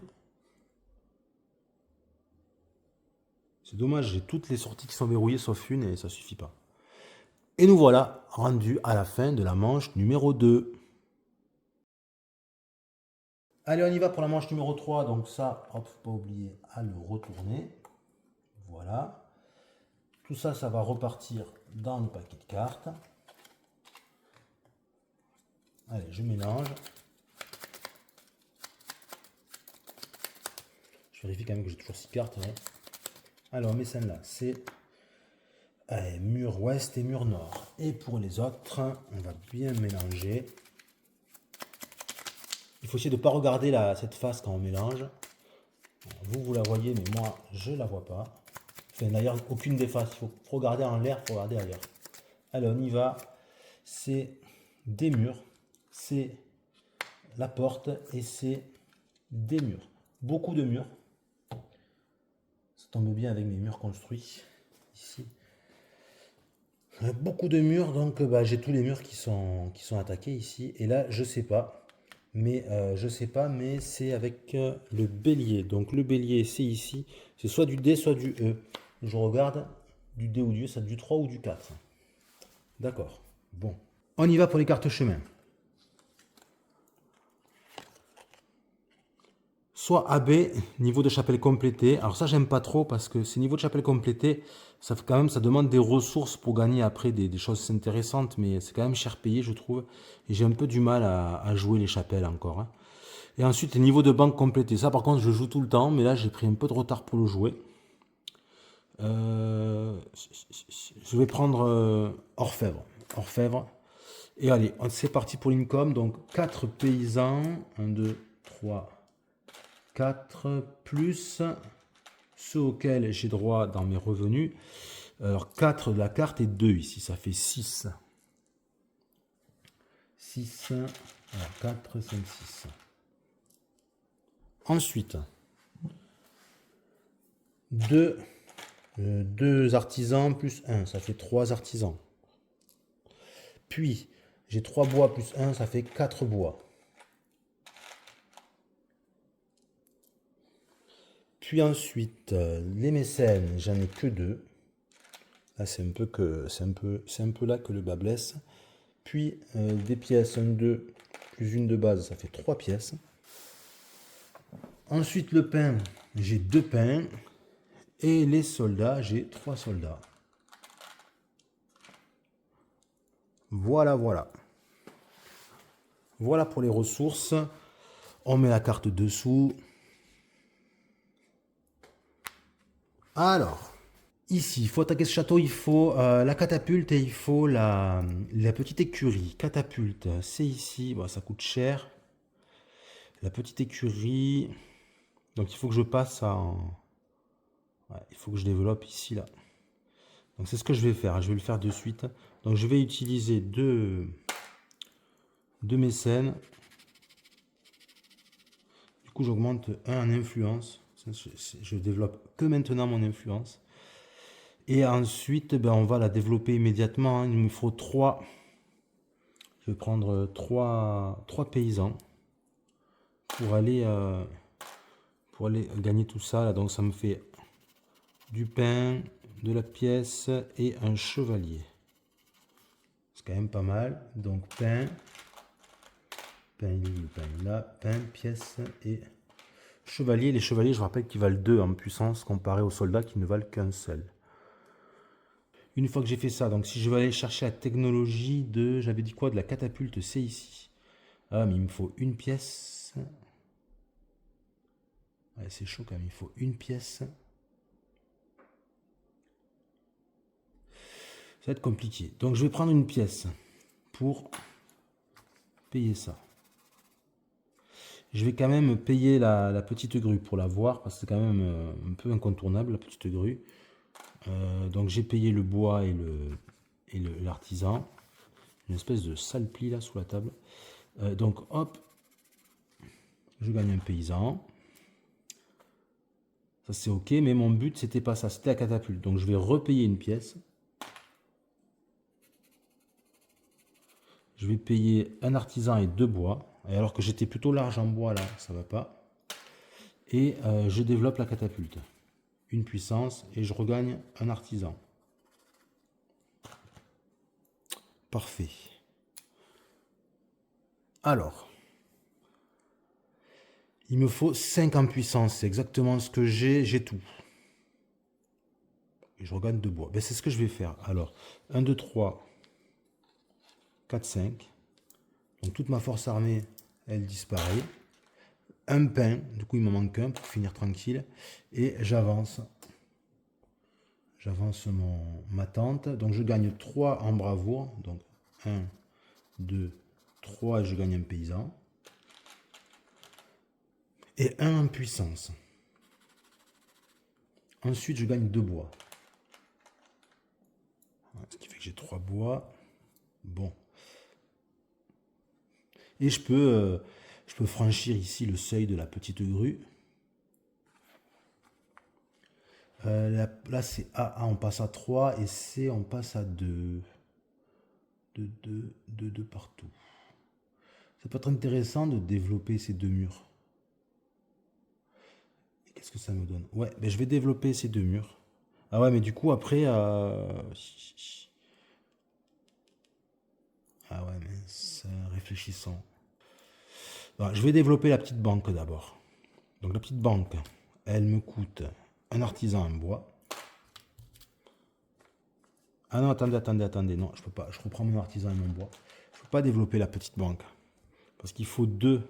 C'est dommage, j'ai toutes les sorties qui sont verrouillées sauf une et ça suffit pas. Et nous voilà rendus à la fin de la manche numéro 2. Allez, on y va pour la manche numéro 3. Donc ça, hop, faut pas oublier à le retourner. Voilà. Tout ça, ça va repartir dans le paquet de cartes. Allez, je mélange. Je vérifie quand même que j'ai toujours 6 cartes. Ouais. Alors, mes scènes là, c'est mur ouest et mur nord. Et pour les autres, on va bien mélanger. Il faut essayer de ne pas regarder cette face quand on mélange. Vous la voyez, mais moi, je ne la vois pas. Enfin, d'ailleurs, aucune des faces. Il faut regarder en l'air, il faut regarder ailleurs. Allez, on y va. C'est des murs, c'est la porte et c'est des murs. Beaucoup de murs. Ça tombe bien avec mes murs construits ici. Beaucoup de murs, donc bah, j'ai tous les murs qui sont attaqués ici. Et là, je sais pas. Mais c'est avec le bélier. Donc le bélier, c'est ici. C'est soit du D, soit du E. Je regarde du D ou du E, c'est du 3 ou du 4. D'accord. Bon. On y va pour les cartes chemin. Soit AB, niveau de chapelle complété. Alors ça, j'aime pas trop parce que ces niveaux de chapelle complété, ça fait quand même, ça demande des ressources pour gagner après des choses intéressantes, mais c'est quand même cher payé, je trouve. Et j'ai un peu du mal à jouer les chapelles encore. Hein. Et ensuite, les niveaux de banque complétés. Ça, par contre, je joue tout le temps, mais là, j'ai pris un peu de retard pour le jouer. Je vais prendre orfèvre. Orfèvre. Et allez, c'est parti pour l'income. Donc, 4 paysans. 1, 2, 3, 4, plus ceux auxquels j'ai droit dans mes revenus. Alors, 4 de la carte et 2 ici. Ça fait 6. 6. Alors, 4, 5, 6. Ensuite, deux artisans plus un, ça fait 3 artisans. Puis, j'ai 3 bois plus 1, ça fait 4 bois. Puis ensuite, les mécènes, j'en ai que 2. Là, c'est un peu là que le bas blesse. Puis, des pièces, 1, 2, plus une de base, ça fait 3 pièces. Ensuite, le pain, j'ai 2 pains. Et les soldats, j'ai 3 soldats. Voilà, voilà. Voilà pour les ressources. On met la carte dessous. Alors, ici, il faut attaquer ce château, il faut la catapulte et il faut la petite écurie. Catapulte, c'est ici. Bon, ça coûte cher. La petite écurie. Donc, il faut que je passe en... Ouais, il faut que je développe ici, là. Donc, c'est ce que je vais faire. Je vais le faire de suite. Donc, je vais utiliser deux mécènes. Du coup, j'augmente un en influence. Je développe que maintenant mon influence. Et ensuite, ben, on va la développer immédiatement, hein. Il me faut 3. Je vais prendre 3 paysans pour aller gagner tout ça. Là. Donc ça me fait du pain, de la pièce et un chevalier. C'est quand même pas mal. Donc pain là, pain, pièce et chevalier. Les chevaliers, je rappelle qu'ils valent 2 en puissance comparé aux soldats qui ne valent qu'un seul. Une fois que j'ai fait ça, donc si je vais aller chercher la technologie de, j'avais dit quoi, de la catapulte, c'est ici. Ah, mais il me faut une pièce. Ouais, c'est chaud quand même, il faut une pièce. Ça va être compliqué. Donc je vais prendre une pièce pour payer ça. Je vais quand même payer la petite grue pour la voir, parce que c'est quand même un peu incontournable, la petite grue. Donc j'ai payé le bois et l'artisan. Une espèce de sale pli là sous la table. Donc hop, je gagne un paysan. Ça c'est ok, mais mon but c'était pas ça, c'était la catapulte. Donc je vais repayer une pièce. Je vais payer un artisan et 2 bois. Et alors que j'étais plutôt large en bois là, ça va pas. Et je développe la catapulte. Une puissance et je regagne un artisan. Parfait. Alors, il me faut 5 en puissance. C'est exactement ce que j'ai tout. Et je regagne 2 bois. Ben, c'est ce que je vais faire. Alors, 1, 2, 3, 4, 5. Donc toute ma force armée, elle disparaît. Un pain, du coup il me manque un pour finir tranquille. Et j'avance. J'avance ma tente. Donc je gagne 3 en bravoure. Donc 1, 2, 3 et je gagne un paysan. Et 1 en puissance. Ensuite je gagne 2 bois. Ce qui fait que j'ai 3 bois. Bon. Et je peux franchir ici le seuil de la petite grue. Là c'est A, on passe à 3 et C, on passe à 2. 2 partout. Ça peut être intéressant de développer ces 2 murs. Qu'est-ce que ça me donne? Ouais, ben je vais développer ces 2 murs. Ah ouais, mais du coup après... Ah ouais, mais réfléchissons. Alors, je vais développer la petite banque d'abord. Donc la petite banque, elle me coûte un artisan en bois. Ah non, attendez, non, je peux pas. Je reprends mon artisan et mon bois. Je peux pas développer la petite banque. Parce qu'il faut 2.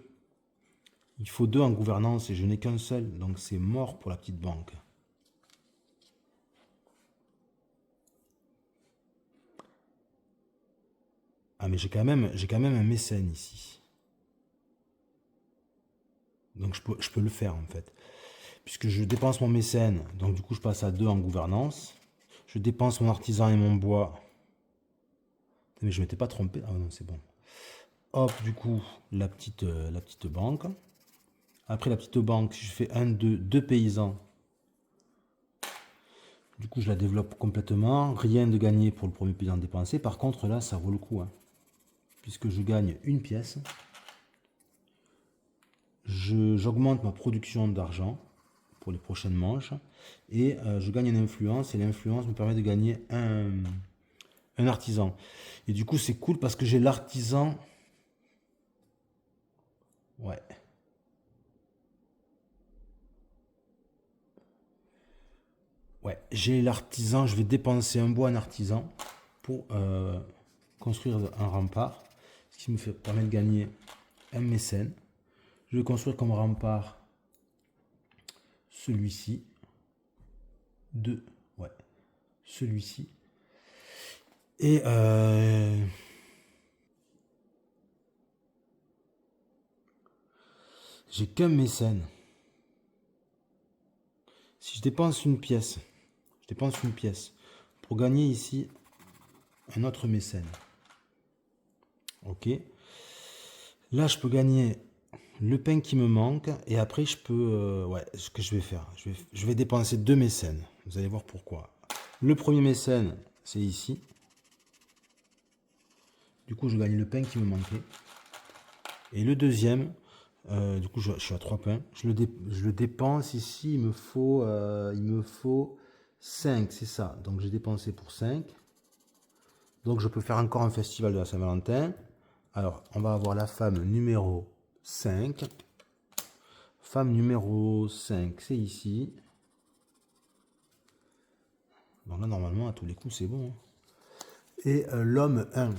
Il faut 2 en gouvernance et je n'ai qu'un seul. Donc c'est mort pour la petite banque. Ah mais j'ai quand même un mécène ici. Donc je peux le faire en fait. Puisque je dépense mon mécène, donc du coup je passe à 2 en gouvernance. Je dépense mon artisan et mon bois. Mais je ne m'étais pas trompé. Ah non, c'est bon. Hop, du coup, la petite banque. Après la petite banque, si je fais 1, 2, 2 paysans, Du coup, je la développe complètement. Rien de gagné pour le premier paysan dépensé. Par contre, là, ça vaut le coup, hein, puisque je gagne une pièce. J'augmente ma production d'argent pour les prochaines manches. Et je gagne une influence. Et l'influence me permet de gagner un artisan. Et du coup, c'est cool parce que j'ai l'artisan. Ouais. Ouais, j'ai l'artisan. Je vais dépenser un bois en artisan pour construire un rempart. Ce qui me permet de gagner un mécène. Je vais construire comme rempart celui-ci. Ouais, celui-ci. Et j'ai qu'un mécène. Si je dépense une pièce, pour gagner ici un autre mécène. Ok. Là, je peux gagner le pain qui me manque et après je peux ouais, ce que je vais faire, je vais dépenser 2 mécènes. Vous allez voir pourquoi. Le premier mécène, c'est ici. Du coup, je gagne le pain qui me manquait. Et le deuxième, du coup, je suis à 3 pains. Je le dépense ici. Il me faut 5, c'est ça. Donc, j'ai dépensé pour 5. Donc, je peux faire encore un festival de la Saint-Valentin. Alors, on va avoir la femme numéro 5. Femme numéro 5, c'est ici. Donc là, normalement, à tous les coups, c'est bon. Hein. Et l'homme 1.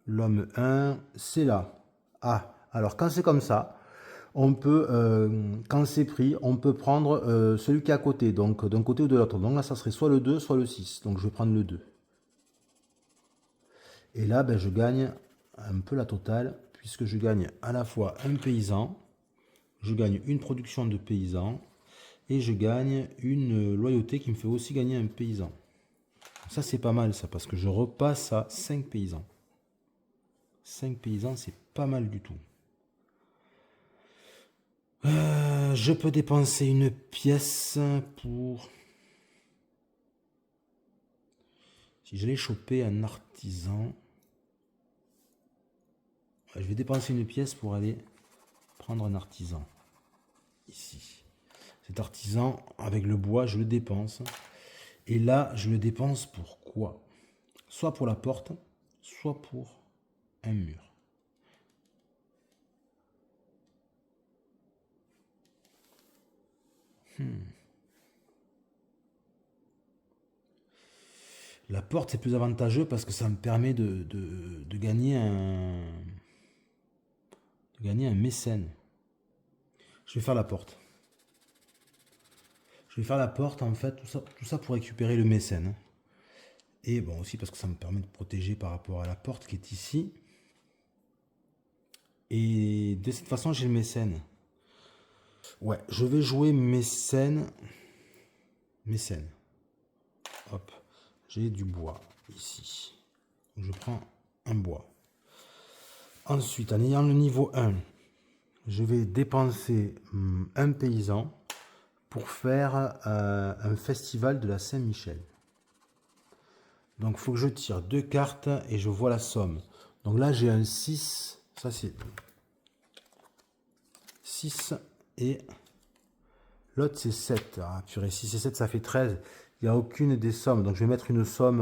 L'homme 1, c'est là. Ah, alors quand c'est comme ça, on peut, quand c'est pris, on peut prendre celui qui est à côté, donc d'un côté ou de l'autre. Donc là, ça serait soit le 2, soit le 6. Donc je vais prendre le 2. Et là, ben, je gagne un peu la totale, puisque je gagne à la fois un paysan, je gagne une production de paysans, et je gagne une loyauté qui me fait aussi gagner un paysan. Ça, c'est pas mal, ça, parce que je repasse à 5 paysans. 5 paysans, c'est pas mal du tout. Je peux dépenser une pièce pour... Si j'allais choper un artisan... Je vais dépenser une pièce pour aller prendre un artisan. Ici. Cet artisan, avec le bois, je le dépense. Et là, je le dépense pour quoi? Soit pour la porte, soit pour un mur. La porte, c'est plus avantageux parce que ça me permet de gagner un mécène. Je vais faire la porte. Je vais faire la porte, en fait, tout ça pour récupérer le mécène. Et bon, aussi parce que ça me permet de protéger par rapport à la porte qui est ici. Et de cette façon, j'ai le mécène. Ouais, je vais jouer mécène. Mécène. Hop, j'ai du bois ici. Je prends un bois. Ensuite, en ayant le niveau 1, je vais dépenser un paysan pour faire un festival de la Saint-Michel. Donc, il faut que je tire 2 cartes et je vois la somme. Donc là, j'ai un 6. Ça, c'est 6 et l'autre, c'est 7. Ah, purée, 6 et 7, ça fait 13. Il n'y a aucune des sommes. Donc, je vais mettre une somme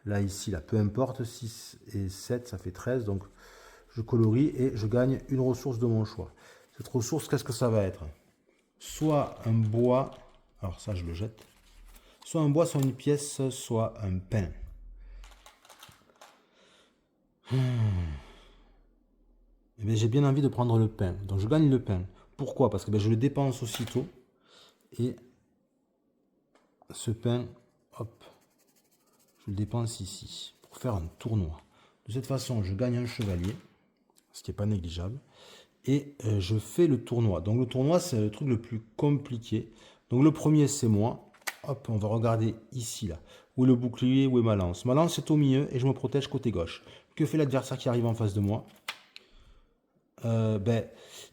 là, ici, là. Peu importe. 6 et 7, ça fait 13. Donc, je colorie et je gagne une ressource de mon choix. Cette ressource, qu'est-ce que ça va être? Soit un bois. Alors, ça, je le jette. Soit un bois, soit une pièce, soit un pain. Eh bien, j'ai bien envie de prendre le pain. Donc, je gagne le pain. Pourquoi? Parce que je le dépense aussitôt. Et ce pain, hop, je le dépense ici pour faire un tournoi. De cette façon, je gagne un chevalier, ce qui n'est pas négligeable. Et je fais le tournoi. Donc, le tournoi, c'est le truc le plus compliqué. Donc, le premier, c'est moi. Hop, on va regarder ici, là. Où est le bouclier, où est ma lance? Ma lance est au milieu et je me protège côté gauche. Que fait l'adversaire qui arrive en face de moi?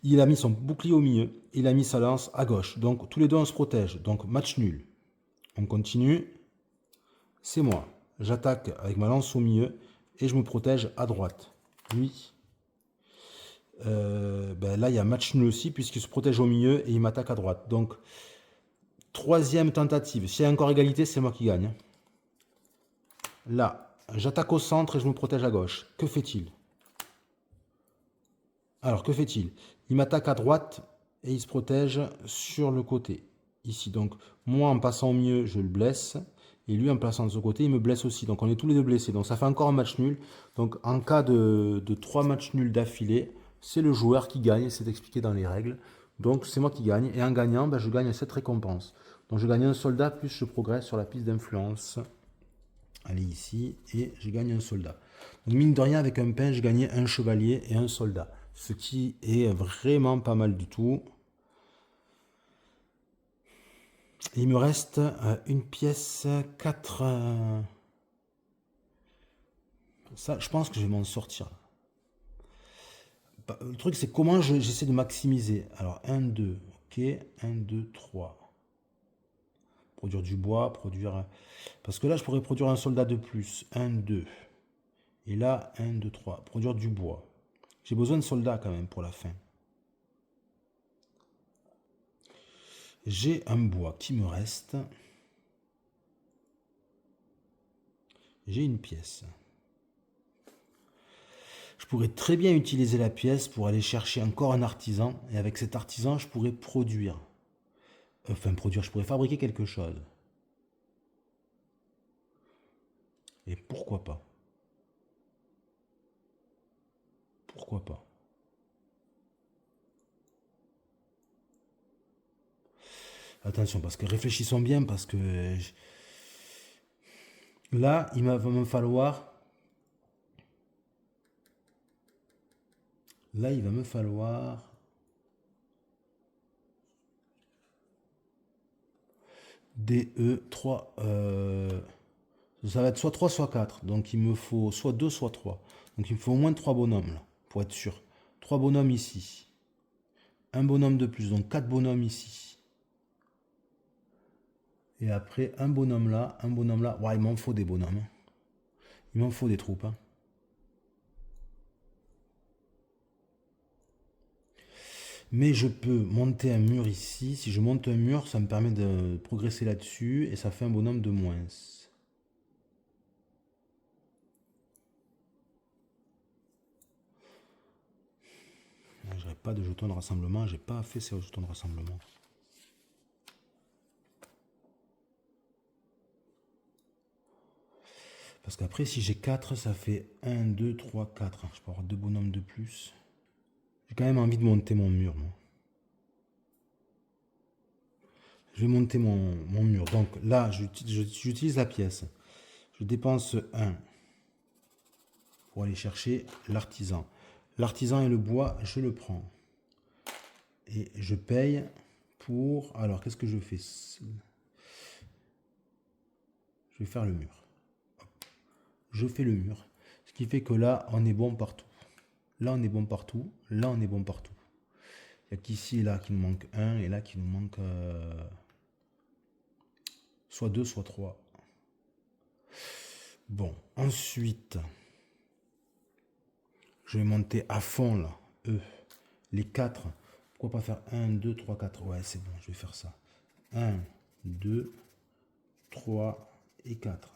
Il a mis son bouclier au milieu, il a mis sa lance à gauche. Donc tous les deux on se protège. Donc match nul. On continue. C'est moi. J'attaque avec ma lance au milieu et je me protège à droite. Lui, là, il y a match nul aussi puisqu'il se protège au milieu et il m'attaque à droite. Donc, troisième tentative. S'il y a encore égalité, c'est moi qui gagne. Là, j'attaque au centre et je me protège à gauche. Que fait-il? Alors, que fait-il? Il m'attaque à droite et il se protège sur le côté. Ici, donc, moi, en passant au milieu, je le blesse. Et lui, en plaçant de ce côté, il me blesse aussi. Donc, on est tous les deux blessés. Donc, ça fait encore un match nul. Donc, en cas de 3 matchs nuls d'affilée, c'est le joueur qui gagne. C'est expliqué dans les règles. Donc, c'est moi qui gagne. Et en gagnant, je gagne cette récompense. Donc, je gagne un soldat, plus je progresse sur la piste d'influence. Allez ici, et je gagne un soldat. Donc, mine de rien, avec un pain, je gagnais un chevalier et un soldat. Ce qui est vraiment pas mal du tout. Il me reste une pièce, 4. Ça, je pense que je vais m'en sortir. Le truc, c'est comment j'essaie de maximiser. Alors, 1, 2, ok. 1, 2, 3. Produire du bois, produire... Parce que là, je pourrais produire un soldat de plus. 1, 2. Et là, 1, 2, 3. Produire du bois. J'ai besoin de soldats quand même pour la fin. J'ai un bois qui me reste. J'ai une pièce. Je pourrais très bien utiliser la pièce pour aller chercher encore un artisan. Et avec cet artisan, je pourrais produire. Je pourrais fabriquer quelque chose. Et pourquoi pas? Pourquoi pas? Attention, parce que réfléchissons bien, parce que là, il va me falloir... Là, il va me falloir... DE 3... Ça va être soit 3, soit 4. Donc, il me faut soit 2, soit 3. Donc, il me faut au moins 3 bonhommes, là, pour être sûr. 3 bonhommes ici. Un bonhomme de plus, donc 4 bonhommes ici. Et après, un bonhomme là, un bonhomme là. Ouais, il m'en faut des bonhommes. Il m'en faut des troupes. Hein. Mais je peux monter un mur ici. Si je monte un mur, ça me permet de progresser là-dessus. Et ça fait un bonhomme de moins. J'aurais pas de jetons de rassemblement. J'ai pas fait ces jetons de rassemblement. Parce qu'après, si j'ai 4, ça fait 1, 2, 3, 4. Je peux avoir 2 bonhommes de plus. J'ai quand même envie de monter mon mur, moi. Je vais monter mon mur. Donc là, j'utilise la pièce. Je dépense 1 pour aller chercher l'artisan. L'artisan et le bois, je le prends. Et je paye pour... Alors, qu'est-ce que je fais? Je vais faire le mur. Je fais le mur. Ce qui fait que là, on est bon partout. Là, on est bon partout. Là, on est bon partout. Il n'y a qu'ici et là qui nous manque 1. Et là, qui nous manque... soit 2, soit 3. Bon, ensuite... Je vais monter à fond, là. Les 4... Pourquoi pas faire 1, 2, 3, 4? Ouais, c'est bon, je vais faire ça. 1, 2, 3 et 4.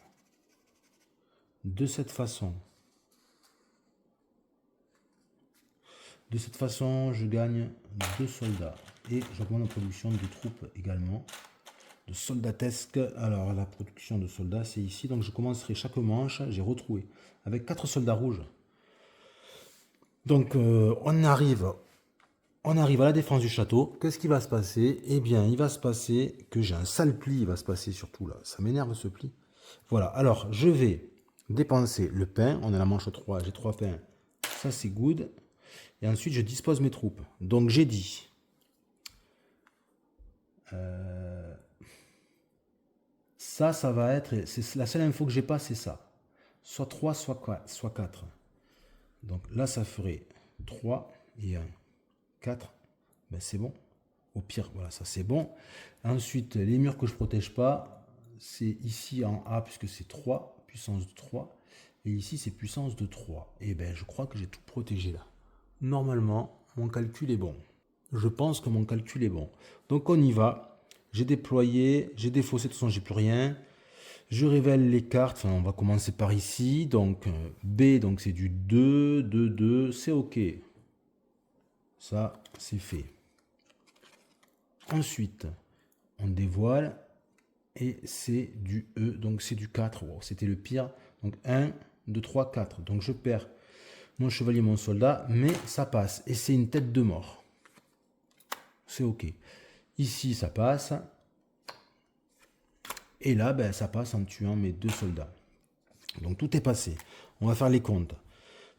De cette façon, je gagne 2 soldats. Et j'augmente la production de troupes également. De soldatesque. Alors, la production de soldats, c'est ici. Donc, je commencerai chaque manche. J'ai retrouvé avec 4 soldats rouges. Donc, on arrive à la défense du château. Qu'est-ce qui va se passer? Eh bien, il va se passer que j'ai un sale pli. Il va se passer surtout là. Ça m'énerve ce pli. Voilà. Alors, je vais dépenser le pain. On a la manche 3. J'ai 3 pains. Ça, c'est good. Et ensuite, je dispose mes troupes. Donc, j'ai dit... ça va être... C'est la seule info que j'ai pas, c'est ça. Soit 3, soit 4. Donc là, ça ferait 3 et 1. 4. Ben, c'est bon. Au pire, voilà, ça c'est bon. Ensuite, les murs que je protège pas, c'est ici en A, puisque c'est 3, puissance de 3. Et ici, c'est puissance de 3. Et bien, je crois que j'ai tout protégé là. Normalement, mon calcul est bon. Je pense que mon calcul est bon. Donc, on y va. J'ai déployé, j'ai défaussé, de toute façon, j'ai plus rien. Je révèle les cartes. Enfin, on va commencer par ici. Donc, B, donc c'est du 2, 2, 2. C'est OK. Ça, c'est fait. Ensuite, on dévoile. Et c'est du E, donc c'est du 4. Wow, c'était le pire. Donc 1, 2, 3, 4. Donc je perds mon chevalier, mon soldat, mais ça passe. Et c'est une tête de mort. C'est OK. Ici, ça passe. Et là, ben, ça passe en tuant mes 2 soldats. Donc tout est passé. On va faire les comptes.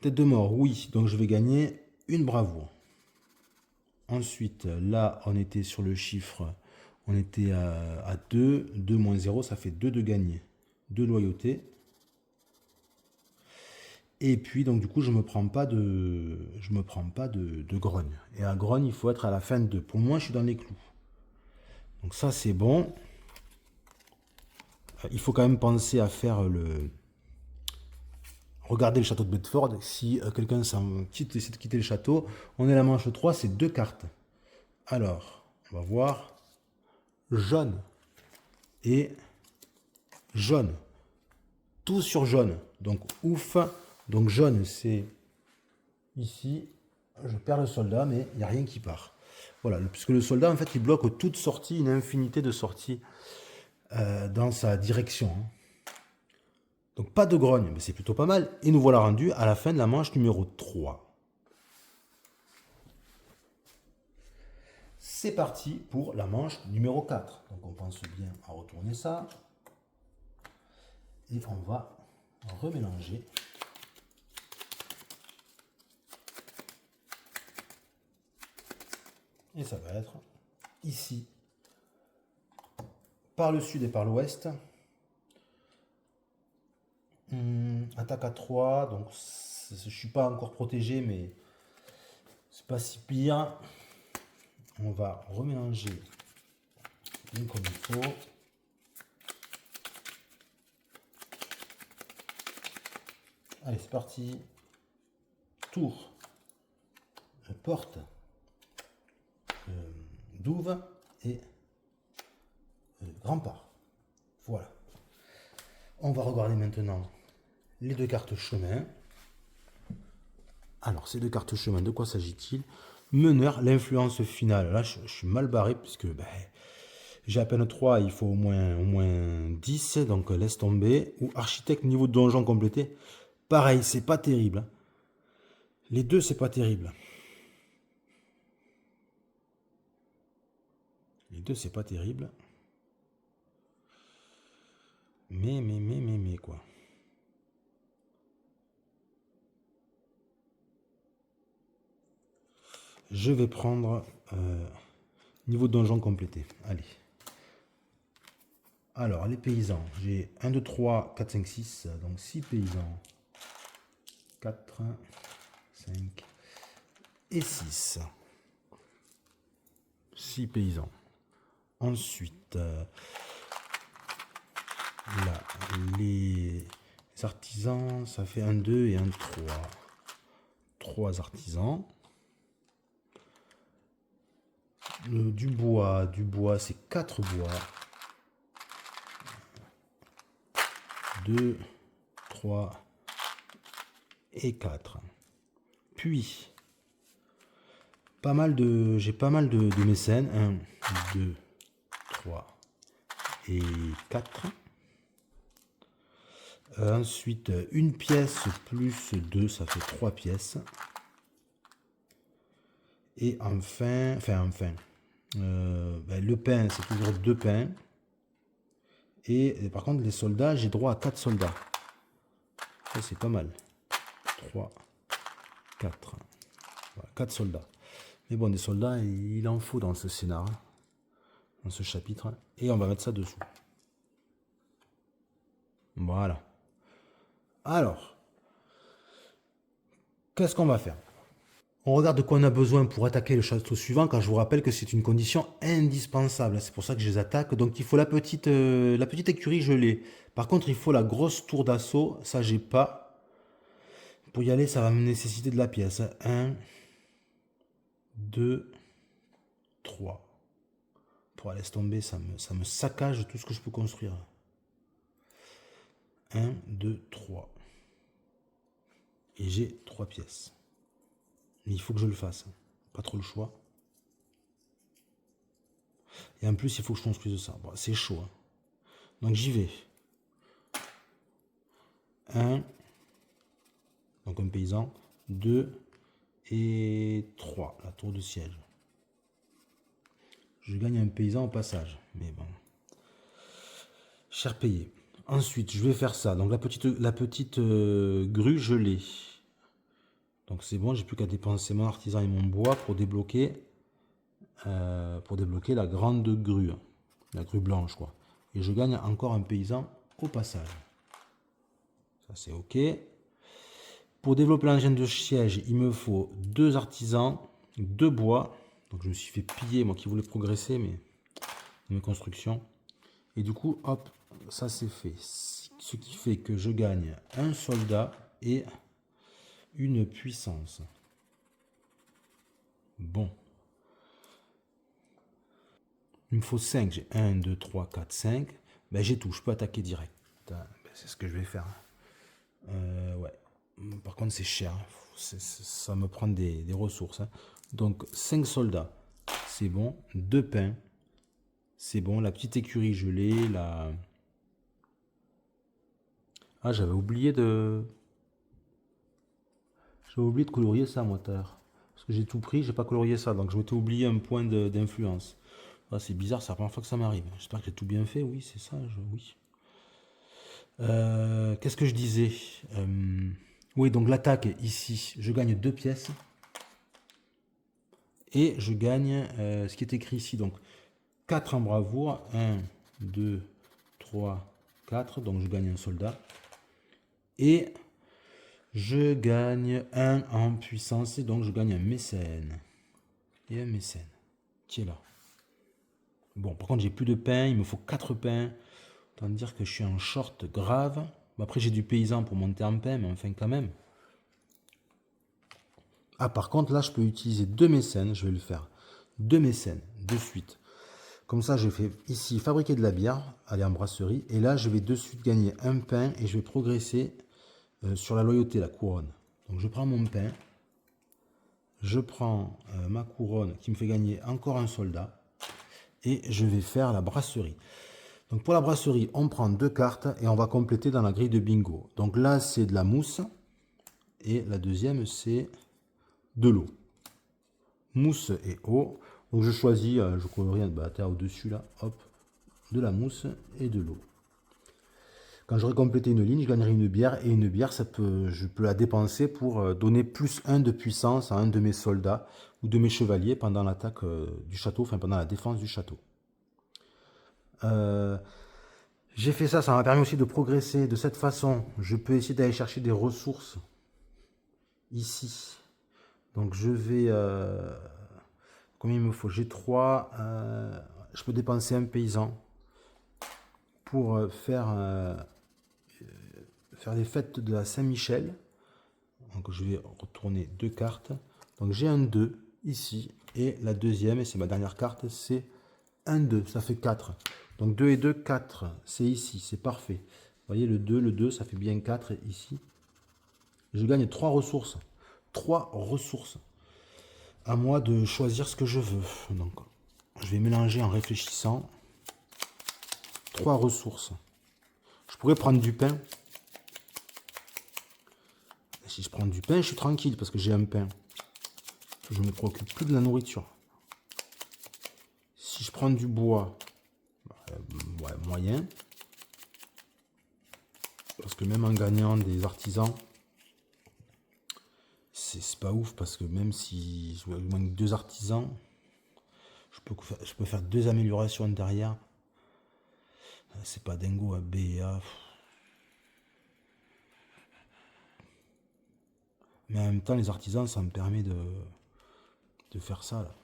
Tête de mort, oui. Donc je vais gagner une bravoure. Ensuite, là, on était sur le chiffre. On était à 2. 2 moins 0, ça fait 2 de gagné. 2 loyauté. Et puis, donc, du coup, je me prends pas de grogne. Et à grogne, il faut être à la fin de 2. Pour moi, je suis dans les clous. Donc ça, c'est bon. Il faut quand même penser à faire le... Regardez le château de Bedford. Si quelqu'un essaie de quitter le château, on est à la manche 3, c'est 2 cartes. Alors, on va voir. Jaune et jaune. Tout sur jaune. Donc, ouf. Donc, jaune, c'est ici. Je perds le soldat, mais il n'y a rien qui part. Voilà, puisque le soldat, en fait, il bloque toute sortie, une infinité de sorties dans sa direction. Donc, pas de grogne, mais c'est plutôt pas mal. Et nous voilà rendus à la fin de la manche numéro 3. C'est parti pour la manche numéro 4. Donc, on pense bien à retourner ça. Et on va remélanger. Et ça va être ici, par le sud et par l'ouest. Attaque à 3, donc je ne suis pas encore protégé, mais c'est pas si pire. On va remélanger bien comme il faut. Allez, c'est parti. Tour, porte, douve et rempart. Voilà. On va regarder maintenant les 2 cartes chemin. Alors, ces 2 cartes chemin, de quoi s'agit-il? Meneur, l'influence finale. Là, je suis mal barré puisque j'ai à peine 3, il faut au moins 10, donc laisse tomber. Ou architecte, niveau de donjon complété. Pareil, c'est pas terrible. Les 2, c'est pas terrible. Les 2, c'est pas terrible. Mais, quoi. Je vais prendre niveau de donjon complété. Allez. Alors, les paysans. J'ai 1, 2, 3, 4, 5, 6. Donc 6 paysans. 4, 5 et 6. 6 paysans. Ensuite, là, les artisans, ça fait un 2 et un 3. 3 artisans. Du bois, c'est 4 bois. 2, 3 et 4. Puis, j'ai pas mal de mécènes. 1, 2, 3 et 4. Ensuite, une pièce plus 2, ça fait 3 pièces. Et enfin, le pain, c'est toujours 2 pains. Et par contre, les soldats, j'ai droit à 4 soldats. Ça, c'est pas mal. 3, 4. Voilà, 4 soldats. Mais bon, des soldats, il en faut dans ce scénar, dans ce chapitre. Et on va mettre ça dessous. Voilà. Alors, qu'est-ce qu'on va faire? On regarde de quoi on a besoin pour attaquer le château suivant, quand je vous rappelle que c'est une condition indispensable. C'est pour ça que je les attaque. Donc il faut la petite écurie, je l'ai. Par contre, il faut la grosse tour d'assaut. Ça, j'ai pas. Pour y aller, ça va me nécessiter de la pièce. 1, 2, 3. Laisse tomber, ça me saccage tout ce que je peux construire. 1, 2, 3. Et j'ai 3 pièces. Mais il faut que je le fasse. Pas trop le choix. Et en plus, il faut que je construise ça. Bon, c'est chaud. Hein. Donc j'y vais. 1. Donc un paysan. 2 et 3. La tour de siège. Je gagne un paysan au passage. Mais bon. Cher payé. Ensuite, je vais faire ça. Donc la petite grue, je l'ai. Donc c'est bon, j'ai plus qu'à dépenser mon artisan et mon bois pour débloquer la grande grue. La grue blanche, quoi. Et je gagne encore un paysan au passage. Ça, c'est OK. Pour développer l'engin de siège, il me faut 2 artisans, 2 bois. Donc je me suis fait piller, moi qui voulais progresser, mais mes constructions. Et du coup, hop, ça c'est fait. Ce qui fait que je gagne un soldat et une puissance. Bon. Il me faut 5. J'ai 1, 2, 3, 4, 5. Ben, j'ai tout. Je peux attaquer direct. Ben, c'est ce que je vais faire. Ouais. Par contre, c'est cher. Ça me prend des ressources. Hein. Donc, 5 soldats. C'est bon. 2 pains. C'est bon. La petite écurie, je l'ai. Ah, j'avais oublié de colorier ça, moi, tout à l'heure. Parce que j'ai tout pris, j'ai pas colorié ça. Donc, je m'étais oublié un point d'influence. Ah, c'est bizarre, c'est la première fois que ça m'arrive. J'espère que j'ai tout bien fait. Oui, c'est ça, oui. Qu'est-ce que je disais oui, donc l'attaque ici, je gagne 2 pièces. Et je gagne ce qui est écrit ici. Donc 4 en bravoure. 1, 2, 3, 4. Donc je gagne un soldat. Et je gagne 1 en puissance. Et donc je gagne un mécène. Et un mécène qui est là. Bon, par contre, j'ai plus de pain. Il me faut 4 pains. Autant dire que je suis en short grave. Bon, après, j'ai du paysan pour monter en pain, mais enfin, quand même. Ah, par contre, là, je peux utiliser 2 mécènes. Je vais le faire. 2 mécènes de suite. Comme ça, je fais ici fabriquer de la bière, aller en brasserie. Et là, je vais de suite gagner un pain et je vais progresser sur la loyauté, la couronne. Donc, je prends mon pain. Je prends ma couronne qui me fait gagner encore un soldat. Et je vais faire la brasserie. Donc, pour la brasserie, on prend 2 cartes et on va compléter dans la grille de bingo. Donc là, c'est de la mousse. Et la deuxième, c'est de l'eau. Mousse et eau. Donc je choisis, je colorie un bâtard au-dessus là, hop, de la mousse et de l'eau. Quand j'aurai complété une ligne, je gagnerai une bière. Et une bière, je peux la dépenser pour donner plus 1 de puissance à un de mes soldats ou de mes chevaliers pendant l'attaque du château, enfin pendant la défense du château. J'ai fait ça, ça m'a permis aussi de progresser. De cette façon, je peux essayer d'aller chercher des ressources ici. Donc je vais... combien il me faut? J'ai 3. Je peux dépenser un paysan pour faire les fêtes de la Saint-Michel. Donc je vais retourner 2 cartes. Donc j'ai un 2 ici. Et la deuxième, et c'est ma dernière carte, c'est un 2. Ça fait 4. Donc 2 et 2, 4. C'est ici, c'est parfait. Vous voyez le 2, ça fait bien 4 ici. Je gagne 3 ressources. 3 ressources. À moi de choisir ce que je veux. Donc je vais mélanger en réfléchissant. 3 ressources. Je pourrais prendre du pain. Si je prends du pain, je suis tranquille parce que j'ai un pain. Je ne me préoccupe plus de la nourriture. Si je prends du bois, ouais, moyen. Parce que même en gagnant des artisans, c'est pas ouf parce que même si je manque 2 artisans, je peux faire 2 améliorations derrière. C'est pas dingo à B et A. Mais en même temps, les artisans, ça me permet de faire ça, là.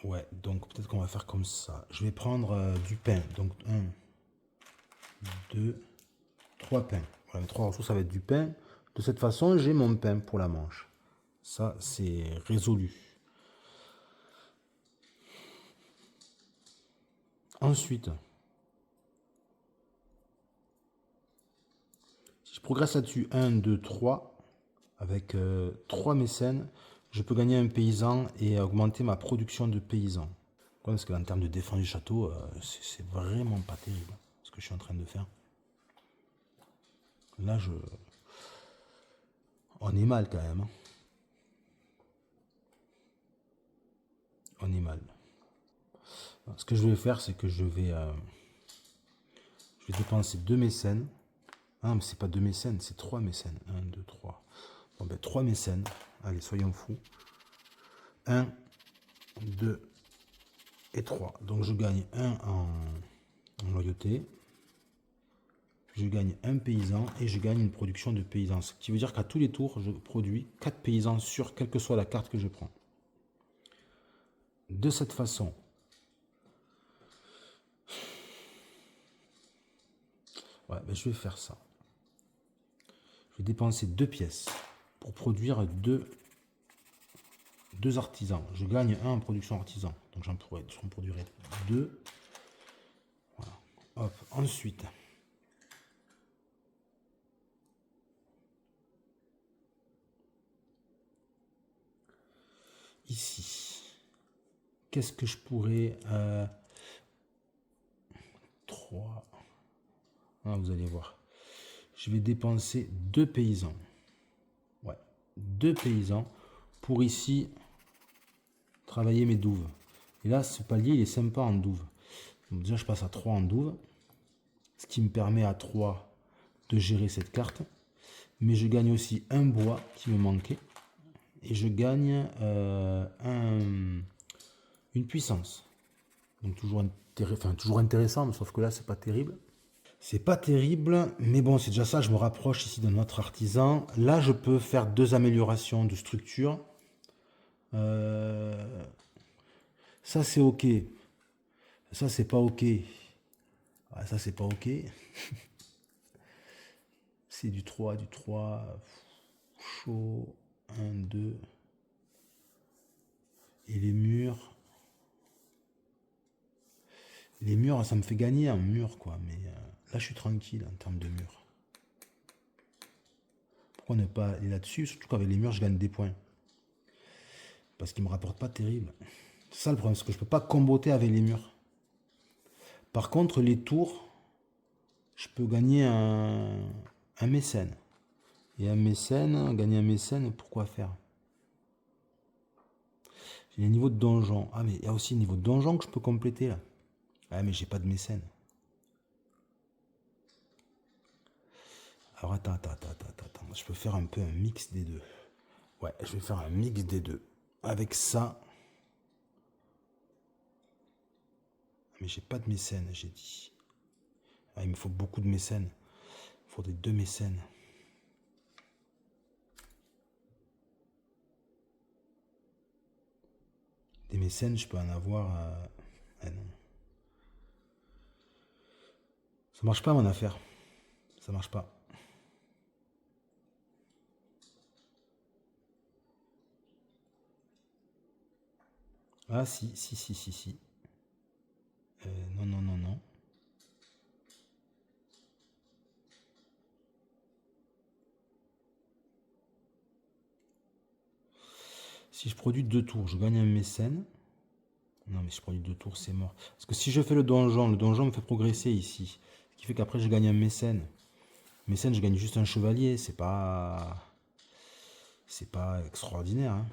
Ouais, donc peut-être qu'on va faire comme ça. Je vais prendre du pain. Donc 1, 2, 3 pains. Voilà, mes 3 morceaux, ça va être du pain. De cette façon, j'ai mon pain pour la manche. Ça, c'est résolu. Ensuite, si je progresse là-dessus, 1, 2, 3, avec 3 mécènes, je peux gagner un paysan et augmenter ma production de paysans. Parce que en termes de défense du château, c'est vraiment pas terrible ce que je suis en train de faire. Là, on est mal quand même. On est mal. Ce que je vais faire, c'est que je vais dépenser 2 mécènes. Ah, mais c'est pas 2 mécènes, c'est 3 mécènes. 1, 2, 3. Bon, ben 3 mécènes. Allez, soyons fous. 1, 2 et 3. Donc je gagne 1 en loyauté. Je gagne un paysan et je gagne une production de paysans. Ce qui veut dire qu'à tous les tours, je produis 4 paysans sur quelle que soit la carte que je prends. De cette façon, ouais, ben je vais faire ça. Je vais dépenser 2 pièces pour produire 2 artisans. Je gagne 1 en production artisan. Donc j'en produirai 2. Voilà. Hop. Ensuite, ici, qu'est-ce que je pourrais... 3. Ah, vous allez voir. Je vais dépenser 2 paysans. Ouais, 2 paysans pour ici travailler mes douves. Et là, ce palier, il est sympa en douve. Donc déjà, je passe à 3 en douve. Ce qui me permet à 3 de gérer cette carte. Mais je gagne aussi un bois qui me manquait. Et je gagne une puissance. Donc toujours intéressant, sauf que là, c'est pas terrible. C'est pas terrible, mais bon, c'est déjà ça. Je me rapproche ici de notre artisan. Là, je peux faire 2 améliorations de structure. Ça, c'est OK. Ça, c'est pas OK. Ah, ça, c'est pas OK. C'est du 3, du 3. Chaud. 1, 2. Et les murs. Les murs, ça me fait gagner en mur, quoi. Mais là, je suis tranquille en termes de murs. Pourquoi ne pas aller là-dessus? Surtout qu'avec les murs, je gagne des points. Parce qu'ils me rapportent pas terrible. C'est ça le problème, c'est que je peux pas comboter avec les murs. Par contre, les tours, je peux gagner un mécène. Et un mécène, gagner un mécène, pourquoi faire? J'ai les niveaux de donjon. Ah, mais il y a aussi le niveau de donjon que je peux compléter là. Ah, mais j'ai pas de mécène. Alors attends. Je peux faire un peu un mix des deux. Ouais, je vais faire un mix des deux. Avec ça. Mais j'ai pas de mécène, j'ai dit. Ah, il me faut beaucoup de mécènes. Il faudrait 2 mécènes. Des mécènes, je peux en avoir... Ah non. Ça marche pas mon affaire. Ça marche pas. Ah si. Non. Si je produis 2 tours, je gagne un mécène. Non, mais si je produis 2 tours, c'est mort. Parce que si je fais le donjon me fait progresser ici. Ce qui fait qu'après, je gagne un mécène. Mécène, je gagne juste un chevalier. C'est pas extraordinaire. Hein.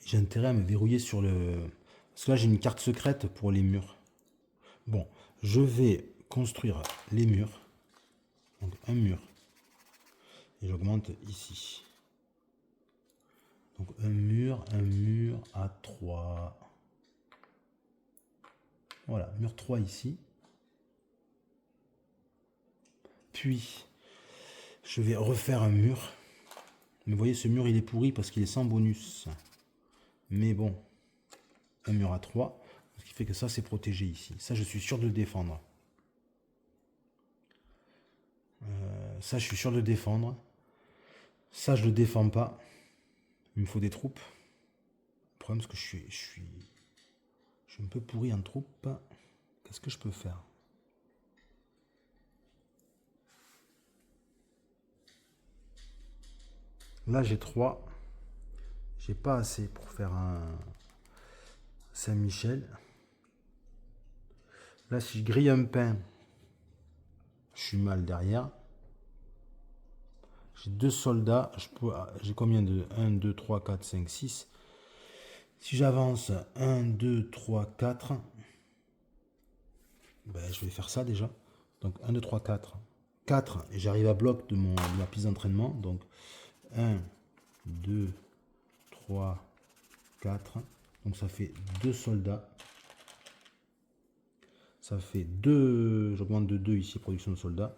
J'ai intérêt à me verrouiller sur le... Parce que là, j'ai une carte secrète pour les murs. Bon, je vais construire les murs. Donc, un mur. Et j'augmente ici. Donc, un mur à 3. Voilà, mur 3 ici. Puis, je vais refaire un mur. Mais vous voyez, ce mur, il est pourri parce qu'il est sans bonus. Mais bon, un mur à 3. Ce qui fait que ça, c'est protégé ici. Ça, je suis sûr de le défendre. Ça, je suis sûr de le défendre. Ça, je le défends pas. Il me faut des troupes. Le problème, c'est que je suis un peu pourri en troupes. Qu'est-ce que je peux faire? Là, j'ai 3. J'ai pas assez pour faire un Saint-Michel. Là, si je grille un pain, je suis mal derrière. J'ai 2 soldats. J'ai combien de 1, 2, 3, 4, 5, 6. Si j'avance 1, 2, 3, 4, ben, je vais faire ça déjà. Donc 1, 2, 3, 4. 4, et j'arrive à bloc de ma piste d'entraînement. Donc 1, 2, 3, 4. Donc ça fait 2 soldats. Ça fait 2. J'augmente de 2 ici, production de soldats.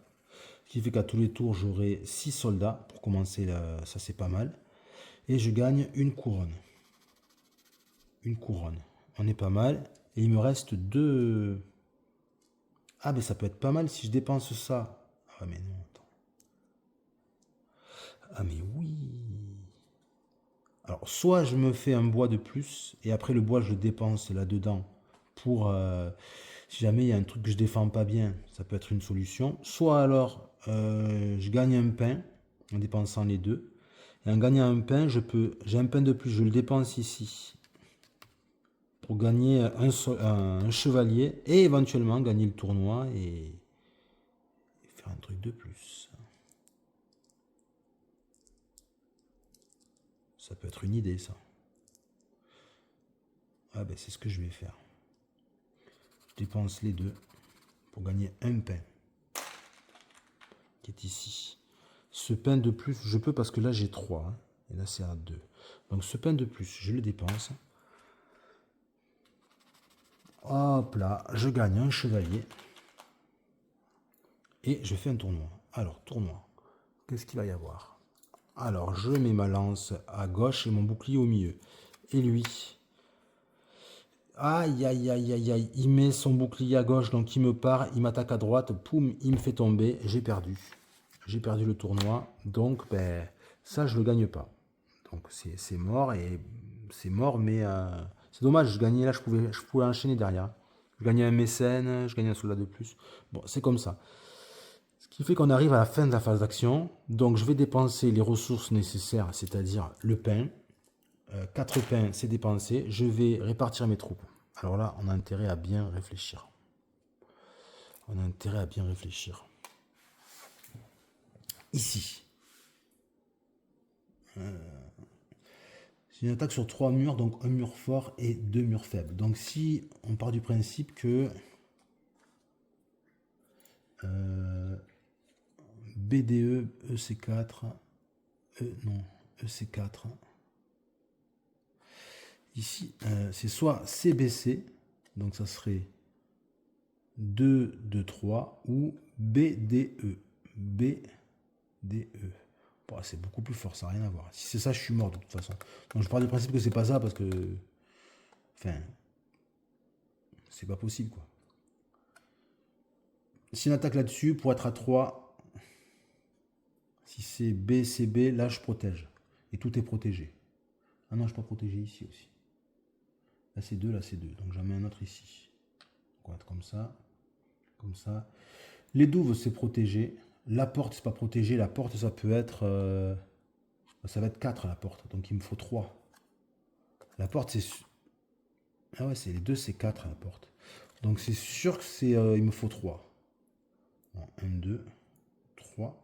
Ce qui fait qu'à tous les tours, j'aurai 6 soldats. Pour commencer, ça c'est pas mal. Et je gagne une couronne. Une couronne. On est pas mal. Et il me reste 2. Ah, mais ça peut être pas mal si je dépense ça. Ah, mais non, attends. Ah, mais oui. Alors, soit je me fais un bois de plus, et après le bois, je le dépense là-dedans pour... si jamais il y a un truc que je défends pas bien, ça peut être une solution. Soit alors, je gagne un pain en dépensant les deux. Et en gagnant un pain, j'ai un pain de plus, je le dépense ici pour gagner un chevalier et éventuellement gagner le tournoi et faire un truc de plus. Ça peut être une idée, ça. Ah ben c'est ce que je vais faire. Je dépense les deux pour gagner un pain qui est ici. Ce pain de plus, je peux parce que là j'ai 3. Hein, et là c'est à 2. Donc ce pain de plus, je le dépense. Hop là, je gagne un chevalier. Et je fais un tournoi. Alors, tournoi. Qu'est-ce qu'il va y avoir? Alors, je mets ma lance à gauche et mon bouclier au milieu. Et lui... Aïe, aïe, aïe, aïe, aïe. Il met son bouclier à gauche, donc il me part. Il m'attaque à droite. Poum, il me fait tomber. J'ai perdu. J'ai perdu le tournoi. Donc, ben, ça, je ne le gagne pas. Donc, c'est mort. Et c'est mort, mais c'est dommage. Je gagnais là, je pouvais enchaîner derrière. Je gagnais un mécène, je gagnais un soldat de plus. Bon, c'est comme ça. Ce qui fait qu'on arrive à la fin de la phase d'action. Donc, je vais dépenser les ressources nécessaires, c'est-à-dire le pain. 4 pains, c'est dépensé. Je vais répartir mes troupes. Alors là, on a intérêt à bien réfléchir. On a intérêt à bien réfléchir. Ici. C'est une attaque sur 3 murs, donc un mur fort et 2 murs faibles. Donc si on part du principe que BDE, EC4, non, EC4. Ici, c'est soit CBC, donc ça serait 2, 2, 3, ou BDE. BDE. Bon, c'est beaucoup plus fort, ça n'a rien à voir. Si c'est ça, je suis mort de toute façon. Donc je pars du principe que c'est pas ça parce que... Enfin... C'est pas possible, quoi. Si on attaque là-dessus, pour être à 3, si c'est B, c'est B, là je protège. Et tout est protégé. Ah non, je ne suis pas protégé ici aussi. Là c'est 2, là c'est 2. Donc j'en mets un autre ici. Donc on va être comme ça. Comme ça. Les douves, c'est protégé. La porte, c'est pas protégé. La porte, ça peut être... ça va être 4 la porte. Donc il me faut 3. La porte, c'est... Ah ouais, c'est les deux, c'est 4 la porte. Donc c'est sûr que c'est... il me faut 3. 1, 2, 3.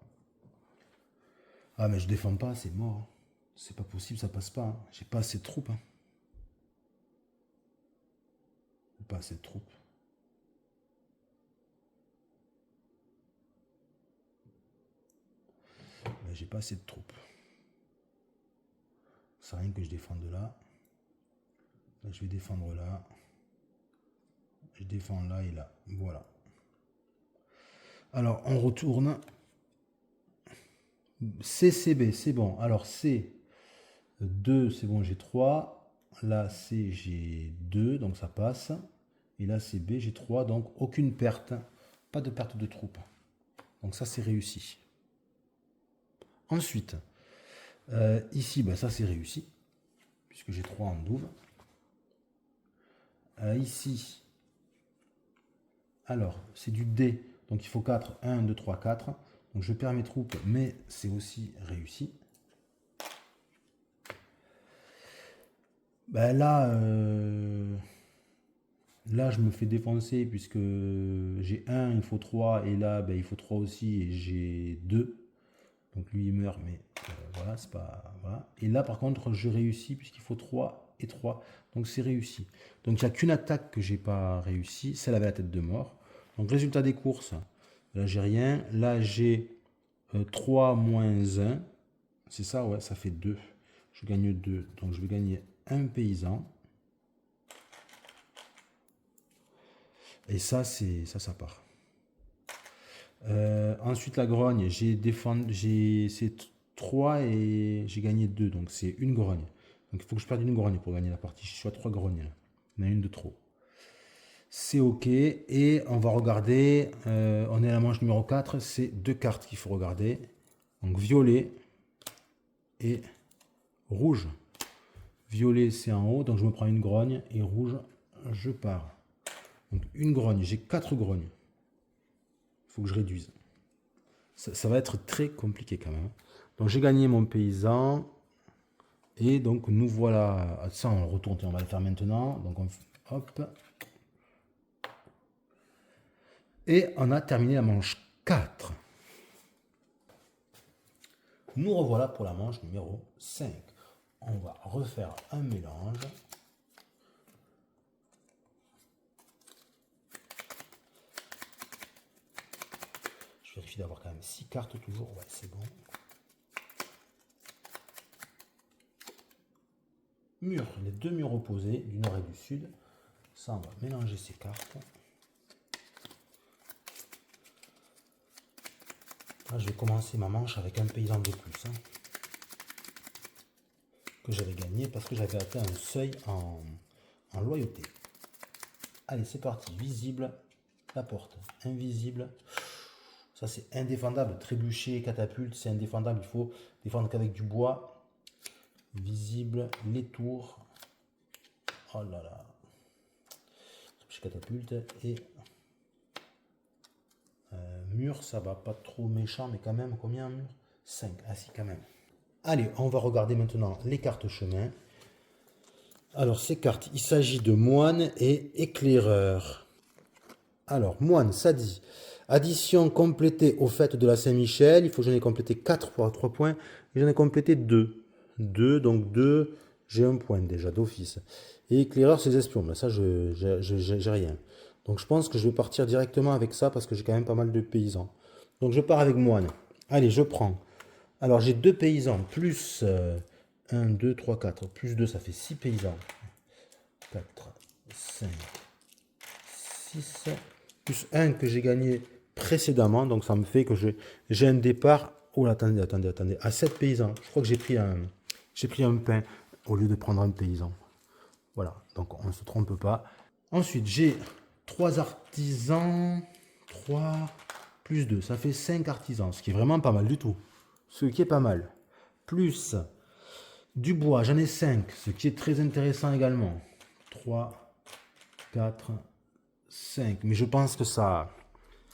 Ah mais je défends pas, c'est mort. Hein. C'est pas possible, ça passe pas. Hein. J'ai pas assez de troupes. Hein. J'ai pas assez de troupes. Ben, j'ai pas assez de troupes. C'est rien que je défende là. Là, je vais défendre là. Je défends là et là. Voilà. Alors, on retourne. CCB, c'est bon. Alors C, 2, c'est bon, j'ai 3. Là, C, j'ai 2, donc ça passe. Et là, c'est B, j'ai 3, donc aucune perte. Pas de perte de troupes. Donc ça, c'est réussi. Ensuite, ici, ça c'est réussi, puisque j'ai 3 en double. Ici, alors, c'est du D, donc il faut 4, 1, 2, 3, 4. Donc je perds mes troupes, mais c'est aussi réussi. Là, je me fais défoncer, puisque j'ai 1, il faut 3, et là, il faut 3 aussi, et j'ai 2. Donc lui, il meurt, mais voilà, c'est pas... Voilà. Et là, par contre, je réussis, puisqu'il faut 3 et 3. Donc c'est réussi. Donc il n'y a qu'une attaque que j'ai pas réussi, celle avec la tête de mort. Donc résultat des courses, là j'ai rien. Là j'ai 3 moins 1. C'est ça, ouais, ça fait 2. Je gagne 2. Donc je vais gagner un paysan. Et ça, ça part. Ensuite la grogne, c'est 3 et j'ai gagné 2. Donc c'est une grogne. Donc il faut que je perde une grogne pour gagner la partie. Je suis à 3 grognes. On a une de trop. C'est OK. Et on va regarder, on est à la manche numéro 4, c'est 2 cartes qu'il faut regarder. Donc violet et rouge. Violet c'est en haut, donc je me prends une grogne, et rouge, je pars. Donc une grogne, j'ai 4 grognes. Il faut que je réduise. Ça va être très compliqué quand même. Donc j'ai gagné mon paysan. Et donc nous voilà. Ça on retourne, on va le faire maintenant. Donc hop. Et on a terminé la manche 4. Nous revoilà pour la manche numéro 5. On va refaire un mélange. Je vérifie d'avoir quand même 6 cartes toujours. Ouais, c'est bon. Mur, les 2 murs opposés, du nord et du sud. Ça, on va mélanger ces cartes. Là, je vais commencer ma manche avec un paysan de plus. Que j'avais gagné parce que j'avais atteint un seuil en loyauté. Allez, c'est parti. Visible, la porte. Invisible. Ça, c'est indéfendable. Trébucher, catapulte, c'est indéfendable. Il faut défendre qu'avec du bois. Visible, les tours. Oh là là. Trébucher, catapulte. Et mur, ça va pas trop méchant, mais quand même, combien un mur? 5. Ah si, quand même. Allez, on va regarder maintenant les cartes chemin. Alors, ces cartes, il s'agit de moine et éclaireur. Alors, moine, ça dit addition complétée au fait de la Saint-Michel. Il faut que j'en ai complété 4 pour 3 points. Et j'en ai complété 2. 2, donc 2, j'ai un point déjà d'office. Et éclaireur, c'est espions. Mais ça, j'ai rien. Donc, je pense que je vais partir directement avec ça parce que j'ai quand même pas mal de paysans. Donc, je pars avec moine. Allez, je prends. Alors, j'ai 2 paysans plus 1, 2, 3, 4. Plus 2, ça fait 6 paysans. 4, 5, 6. Plus 1 que j'ai gagné précédemment. Donc, ça me fait que j'ai un départ. Oh, attendez. À 7 paysans. Je crois que j'ai pris un pain au lieu de prendre un paysan. Voilà. Donc, on ne se trompe pas. Ensuite, j'ai 3 artisans. 3 plus 2. Ça fait 5 artisans. Ce qui est vraiment pas mal du tout. Ce qui est pas mal. Plus du bois, j'en ai 5, ce qui est très intéressant également. 3, 4, 5. Mais je pense que ça,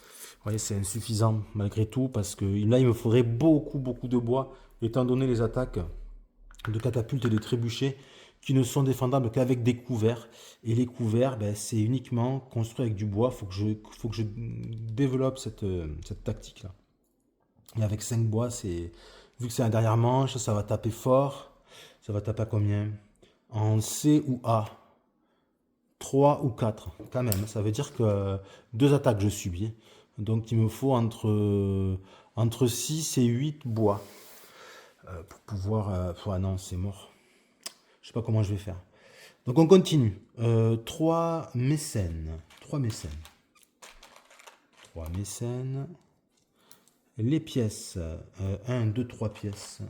vous voyez, c'est insuffisant malgré tout, parce que là, il me faudrait beaucoup de bois, étant donné les attaques de catapultes et de trébuchets qui ne sont défendables qu'avec des couverts. Et les couverts, c'est uniquement construit avec du bois. Faut que je développe cette tactique-là. Et avec 5 bois, vu que c'est un derrière manche, ça va taper fort. Ça va taper à combien? En C ou A? 3 ou 4, quand même. Ça veut dire que 2 attaques je subis. Donc il me faut entre 6 et 8 bois. Pour pouvoir... ah non, c'est mort. Je sais pas comment je vais faire. Donc on continue. 3 mécènes. 3 mécènes. 3 mécènes. les pièces. 1, 2, 3 pièces.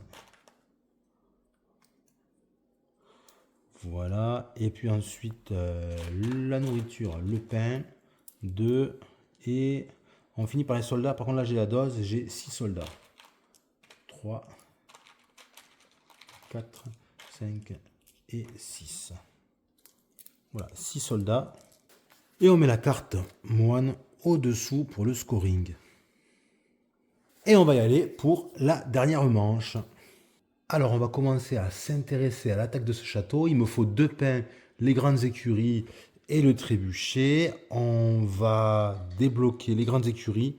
Voilà. Et puis ensuite, la nourriture, le pain. 2. Et on finit par les soldats. Par contre, là, j'ai la dose. J'ai 6 soldats. 3, 4, 5 et 6. Voilà, 6 soldats. Et on met la carte moine au-dessous pour le scoring. Et on va y aller pour la dernière manche. Alors, on va commencer à s'intéresser à l'attaque de ce château. Il me faut 2 pains, les grandes écuries et le trébuchet. On va débloquer les grandes écuries.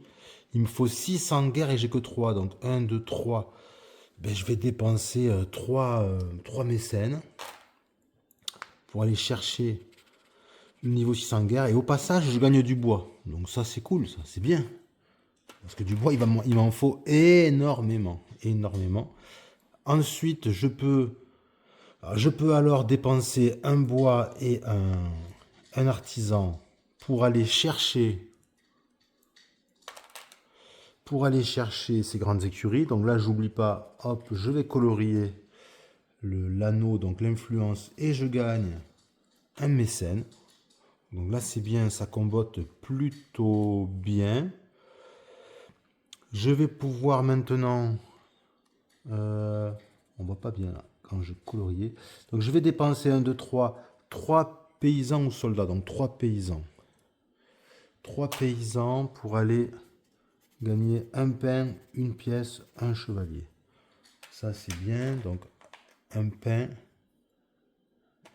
Il me faut 6 en guerre et j'ai que 3. Donc 1, 2, 3. Ben, je vais dépenser 3 mécènes pour aller chercher le niveau 6 en guerre. Et au passage, je gagne du bois. Donc ça, c'est cool, ça, c'est bien. Parce que du bois, il m'en faut énormément. Énormément. Ensuite, je peux alors dépenser un bois et un artisan pour aller chercher ces grandes écuries. Donc là, j'oublie pas, hop, je vais colorier l'anneau, donc l'influence, et je gagne un mécène. Donc là, c'est bien, ça combotte plutôt bien. Je vais pouvoir maintenant... on voit pas bien là, quand je colorier. Donc je vais dépenser 1, 2, 3, 3 paysans ou soldats. Donc 3 paysans. 3 paysans pour aller gagner un pain, une pièce, un chevalier. Ça c'est bien. Donc un pain,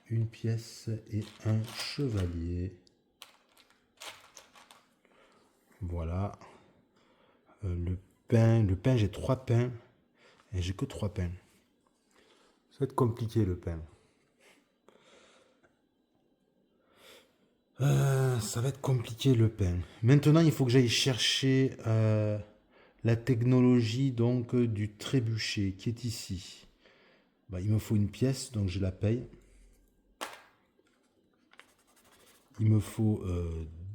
une pièce et un chevalier. Voilà. Le pain, j'ai 3 pains et j'ai que 3 pains. Ça va être compliqué le pain. Ça va être compliqué le pain. Maintenant, il faut que j'aille chercher la technologie donc du trébuchet qui est ici. Bah, il me faut une pièce, donc je la paye. Il me faut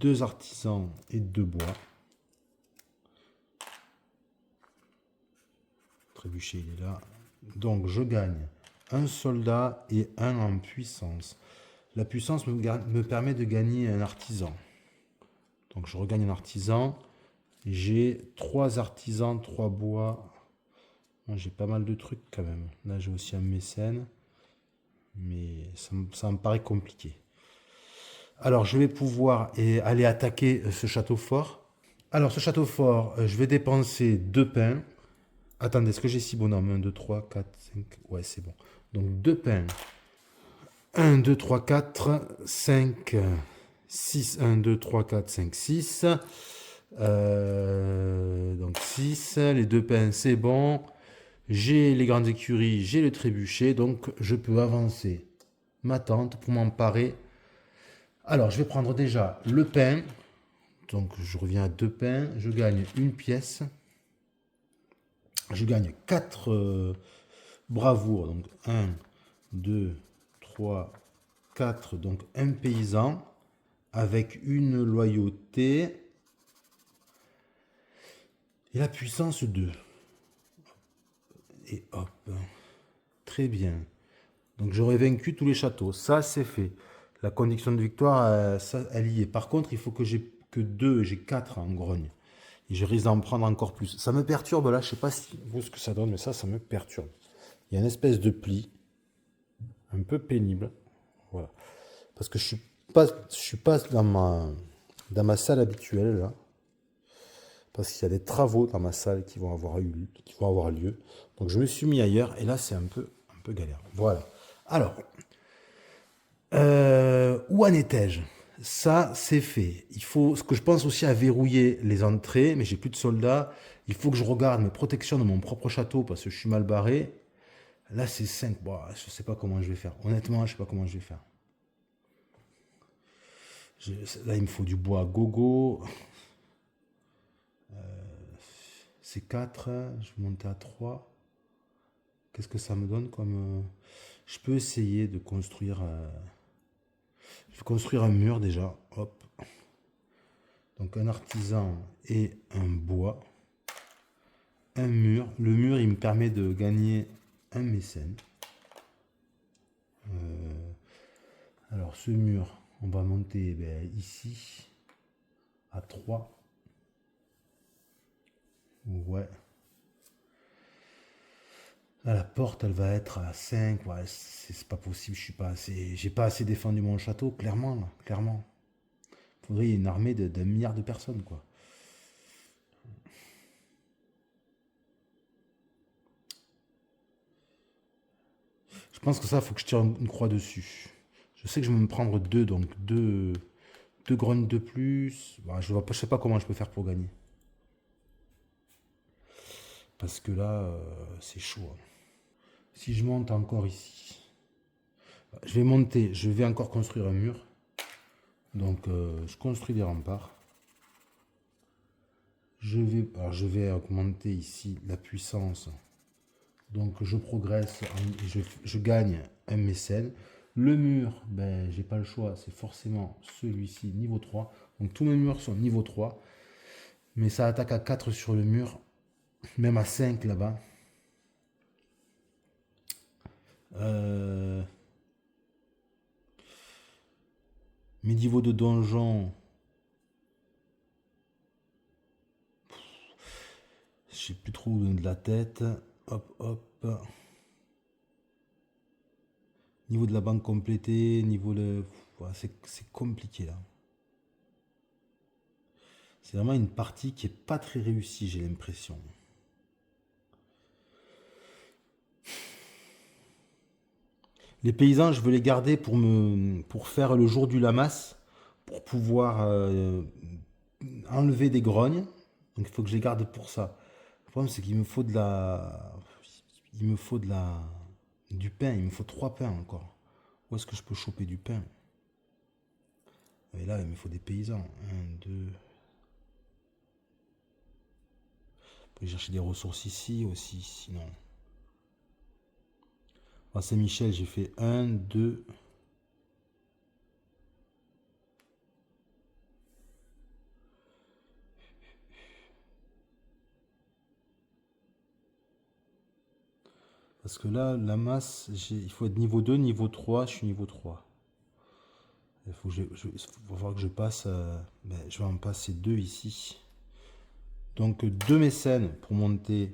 2 artisans et 2 bois. Le trébuchet, il est là. Donc, je gagne un soldat et un en puissance. La puissance me permet de gagner un artisan. Donc, je regagne un artisan. J'ai 3 artisans, 3 bois. J'ai pas mal de trucs quand même. Là, j'ai aussi un mécène. Mais ça me paraît compliqué. Alors, je vais pouvoir aller attaquer ce château fort. Alors, ce château fort, je vais dépenser 2 pains. Attendez, est-ce que j'ai 6 bonhommes? 1, 2, 3, 4, 5. Ouais, c'est bon. Donc, 2 pains. 1, 2, 3, 4, 5, 6. 1, 2, 3, 4, 5, 6. Donc, 6. Les 2 pains, c'est bon. J'ai les grandes écuries, j'ai le trébuchet. Donc, je peux avancer ma tente pour m'emparer. Alors, je vais prendre déjà le pain. Donc, je reviens à 2 pains. Je gagne une pièce. Je gagne 4 bravoures. Donc, 1, 2, 3, 4. Donc, un paysan avec une loyauté. Et la puissance 2. Et hop. Très bien. Donc, j'aurais vaincu tous les châteaux. Ça, c'est fait. La condition de victoire, ça, elle y est. Par contre, il faut que j'ai que 2, j'ai 4 en grogne. Et je risque d'en prendre encore plus. Ça me perturbe là, je sais pas si vous ce que ça donne, mais ça me perturbe. Il y a une espèce de pli, un peu pénible. Voilà. Parce que je suis pas dans ma salle habituelle là. Parce qu'il y a des travaux dans ma salle qui vont avoir lieu. Donc je me suis mis ailleurs et là c'est un peu galère. Voilà. Alors, où en étais-je? Ça, c'est fait. Il faut, ce que je pense aussi à verrouiller les entrées, mais j'ai plus de soldats. Il faut que je regarde mes protections de mon propre château parce que je suis mal barré. Là, c'est 5. Bon, je sais pas comment je vais faire. Honnêtement, je sais pas comment je vais faire. Là, il me faut du bois à gogo. C'est 4. Je vais monter à 3. Qu'est-ce que ça me donne comme... Je peux essayer de construire... Je vais construire un mur déjà. Hop. Donc un artisan et un bois. un mur. Le mur, il me permet de gagner un mécène. Alors ce mur, on va monter ici à 3. Ouais. Là, la porte, elle va être à 5. Ouais, c'est pas possible, je suis pas assez. J'ai pas assez défendu mon château, clairement, là, clairement. Il faudrait une armée d'un milliard de personnes, quoi. Je pense que ça, il faut que je tire une croix dessus. Je sais que je vais me prendre deux, donc deux grognes de plus. Bah, je sais pas comment je peux faire pour gagner. Parce que là, c'est chaud, hein. Si je monte encore ici, je vais monter, je vais encore construire un mur. Donc, je construis des remparts. Je vais augmenter ici la puissance. Donc, je progresse, je gagne un mécène. Le mur, ben, j'ai pas le choix, c'est forcément celui-ci, niveau 3. Donc, tous mes murs sont niveau 3. Mais ça attaque à 4 sur le mur, même à 5 là-bas. Mes niveaux de donjon, je sais plus trop où de la tête. Hop, hop. Niveau de la banque complétée, niveau de... Ouais, c'est compliqué là. C'est vraiment une partie qui est pas très réussie, j'ai l'impression. Les paysans, je veux les garder pour faire le jour du Lamas, pour pouvoir enlever des grognes. Donc il faut que je les garde pour ça. Le problème, c'est qu'il me faut de la... Il me faut du pain. Il me faut 3 pains encore. Où est-ce que je peux choper du pain? Et là, il me faut des paysans. Un, deux... Je vais chercher des ressources ici aussi, sinon... À Saint-Michel, j'ai fait 1, 2... Parce que là, la masse, il faut être niveau 2, niveau 3, je suis niveau 3. Il va falloir que je passe... je vais en passer 2 ici. Donc 2 mécènes pour monter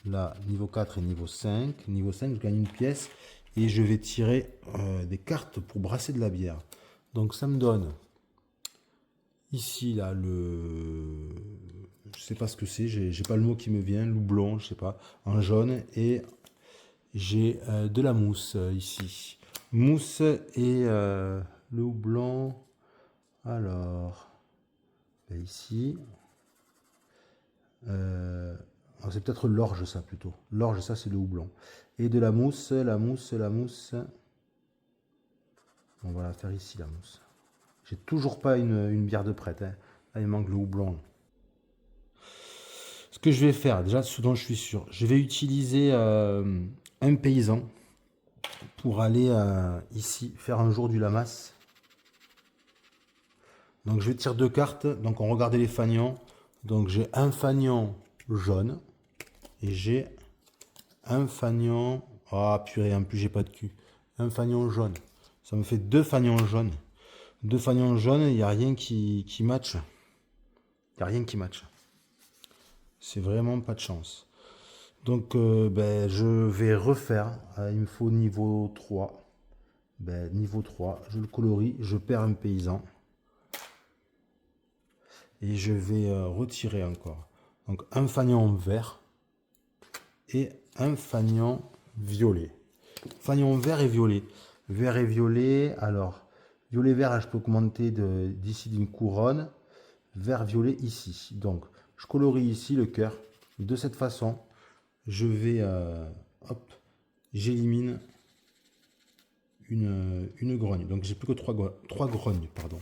là, niveau 4 et niveau 5. Niveau 5, je gagne une pièce et je vais tirer des cartes pour brasser de la bière. Donc ça me donne ici là le... Je sais pas ce que c'est, j'ai pas le mot qui me vient, loublon, je sais pas, en jaune, et j'ai de la mousse ici. Mousse et le houblon. Alors, ici, c'est peut-être l'orge ça plutôt. L'orge ça c'est le houblon. Et de la mousse, la mousse, la mousse. On va la faire ici la mousse. J'ai toujours pas une bière de prête, hein. Là, il manque le houblon. Ce que je vais faire, déjà ce dont je suis sûr, je vais utiliser un paysan pour aller ici faire un jour du Lamas. Donc je vais tirer 2 cartes. Donc on regardait les fanions. Donc j'ai un fanion jaune et j'ai un fanion... Ah purée, en plus j'ai pas de cul. Un fanion jaune. Ça me fait 2 fanions jaunes. 2 fanions jaunes, il n'y a rien qui match. Il n'y a rien qui match. C'est vraiment pas de chance. Donc je vais refaire. Il me faut niveau 3. Niveau 3, je le colorie, je perds un paysan. Et je vais retirer encore. Donc un fanion vert et un fanion violet. Fanion vert et violet. Vert et violet, alors violet-vert, je peux augmenter d'ici d'une couronne. Vert-violet ici. Donc je colorie ici le cœur. De cette façon, je vais, hop, j'élimine une grogne. Donc j'ai plus que 3 grognes, pardon.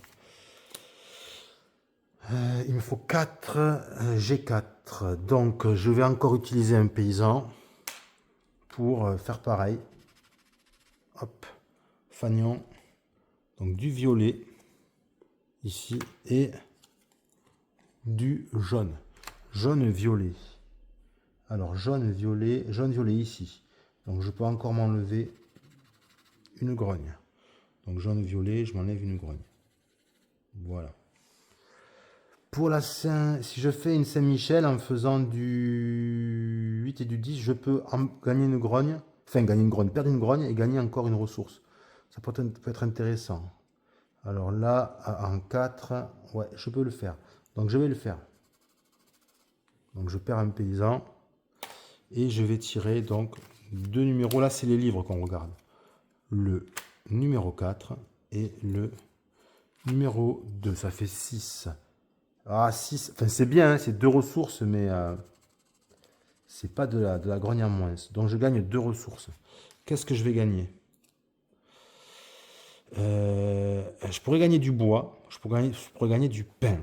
Il me faut 4, j'ai 4. Donc je vais encore utiliser un paysan pour faire pareil. Hop, fanion. Donc du violet ici et du jaune. Jaune-violet. Alors, jaune, violet ici. Donc, je peux encore m'enlever une grogne. Donc, jaune, violet, je m'enlève une grogne. Voilà. Pour la Saint, si je fais une Saint-Michel en faisant du 8 et du 10, je peux gagner une grogne. Enfin, gagner une grogne, perdre une grogne et gagner encore une ressource. Ça peut être intéressant. Alors là, en 4, ouais, je peux le faire. Donc, je vais le faire. Donc, je perds un paysan. Et je vais tirer donc deux numéros. Là, c'est les livres qu'on regarde. Le numéro 4 et le numéro 2. Ça fait 6. Ah, 6. Enfin, c'est bien, hein, c'est deux ressources, mais c'est pas de la grogne en moins. Donc, je gagne deux ressources. Qu'est-ce que je vais gagner? Je pourrais gagner du bois. Je pourrais gagner du pain.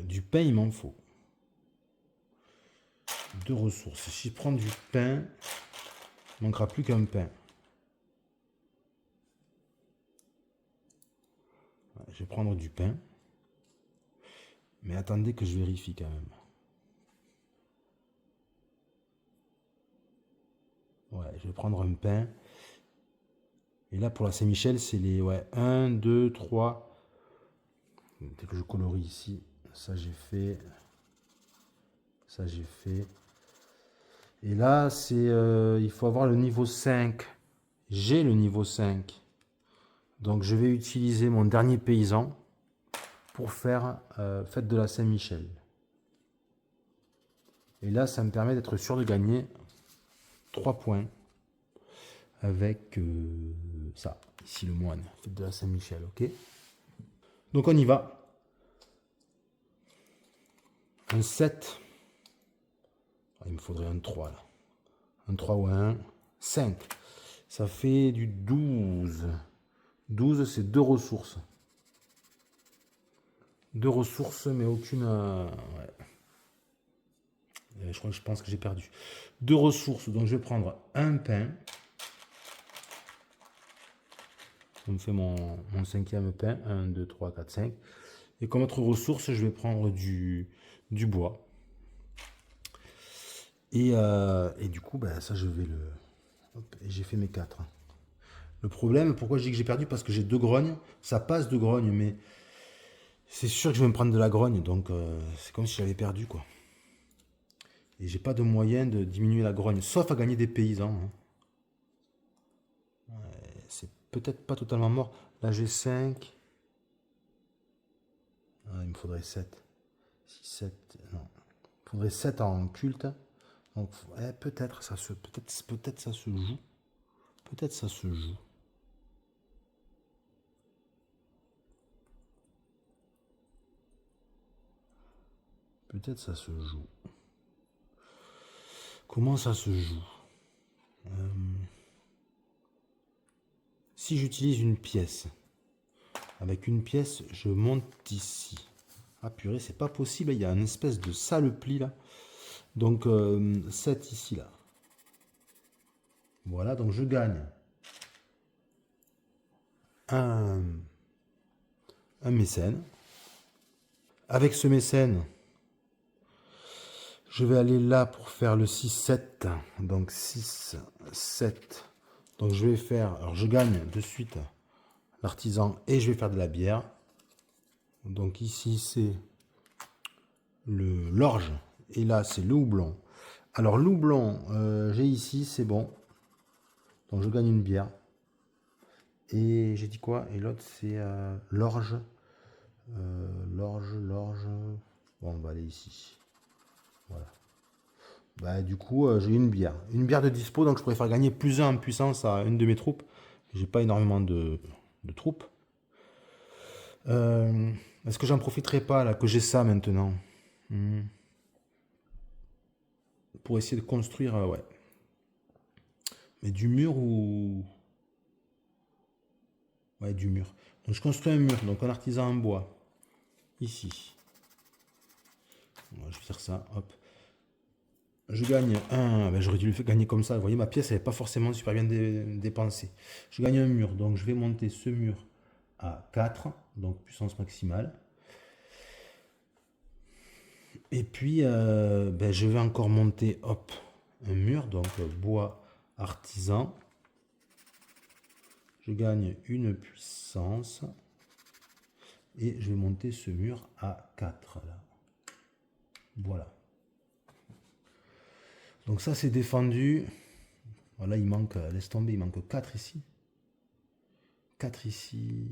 Du pain, il m'en faut. Deux ressources. Si je prends du pain, il ne manquera plus qu'un pain. Je vais prendre du pain. Mais attendez que je vérifie quand même. Ouais, je vais prendre un pain. Et là, pour la Saint-Michel, c'est les 1, 2, 3. Dès que je colorie ici, ça j'ai fait. Ça j'ai fait. Et là, c'est il faut avoir le niveau 5. J'ai le niveau 5. Donc je vais utiliser mon dernier paysan pour faire fête de la Saint-Michel. Et là, ça me permet d'être sûr de gagner 3 points avec ça. Ici le moine, fête de la Saint-Michel, ok? Donc on y va. Un 7. Il me faudrait un 3 là. Un 3 ou un 5. Ça fait du 12. 12, c'est deux ressources. Deux ressources, mais aucune... ouais. Je pense que j'ai perdu. Deux ressources, donc je vais prendre un pain. Ça me fait mon cinquième pain. 1, 2, 3, 4, 5. Et comme autre ressource, je vais prendre du bois. Et du coup, ben, ça, je vais le... Hop, et j'ai fait mes 4. Le problème, pourquoi je dis que j'ai perdu? Parce que j'ai deux grognes. Ça passe de grogne, mais c'est sûr que je vais me prendre de la grogne. Donc, c'est comme si j'avais perdu, quoi. Et j'ai pas de moyen de diminuer la grogne, sauf à gagner des paysans. Hein. Ouais, c'est peut-être pas totalement mort. Là, j'ai 5. Ah, il me faudrait 7. 6, 7, non. Il me faudrait 7 en culte. Donc, peut-être ça se joue. Peut-être ça se joue. Peut-être ça se joue. Comment ça se joue? Si j'utilise une pièce, avec une pièce, je monte ici. Ah purée, c'est pas possible, il y a une espèce de sale pli là. Donc 7 ici là. Voilà, donc je gagne un mécène. Avec ce mécène, je vais aller là pour faire le 6-7. Donc 6, 7. Donc je vais faire, alors je gagne de suite l'artisan et je vais faire de la bière. Donc ici c'est l'orge et là c'est le houblon. Alors le houblon, j'ai ici, c'est bon. Donc je gagne une bière. Et j'ai dit quoi? Et l'autre c'est l'orge. L'orge. Bon, on va aller ici. Voilà. Bah, du coup, j'ai une bière. Une bière de dispo, donc je pourrais faire gagner plus 1 en puissance à une de mes troupes. J'ai pas énormément de troupes. Est-ce que j'en profiterai pas là que j'ai ça maintenant? Pour essayer de construire, ouais. Mais du mur ou... Ouais, du mur. Donc je construis un mur, donc un artisan en bois. Ici. Ouais, je vais faire ça, hop. Je gagne un... Ben, j'aurais dû le faire gagner comme ça. Vous voyez, ma pièce, elle n'est pas forcément super bien dépensée. Je gagne un mur, donc je vais monter ce mur à 4, donc puissance maximale. Et puis, ben, je vais encore monter, hop, un mur, donc bois artisan. Je gagne une puissance. Et je vais monter ce mur à 4 là. Voilà. Donc ça c'est défendu. Voilà, il manque, laisse tomber, il manque 4 ici. 4 ici.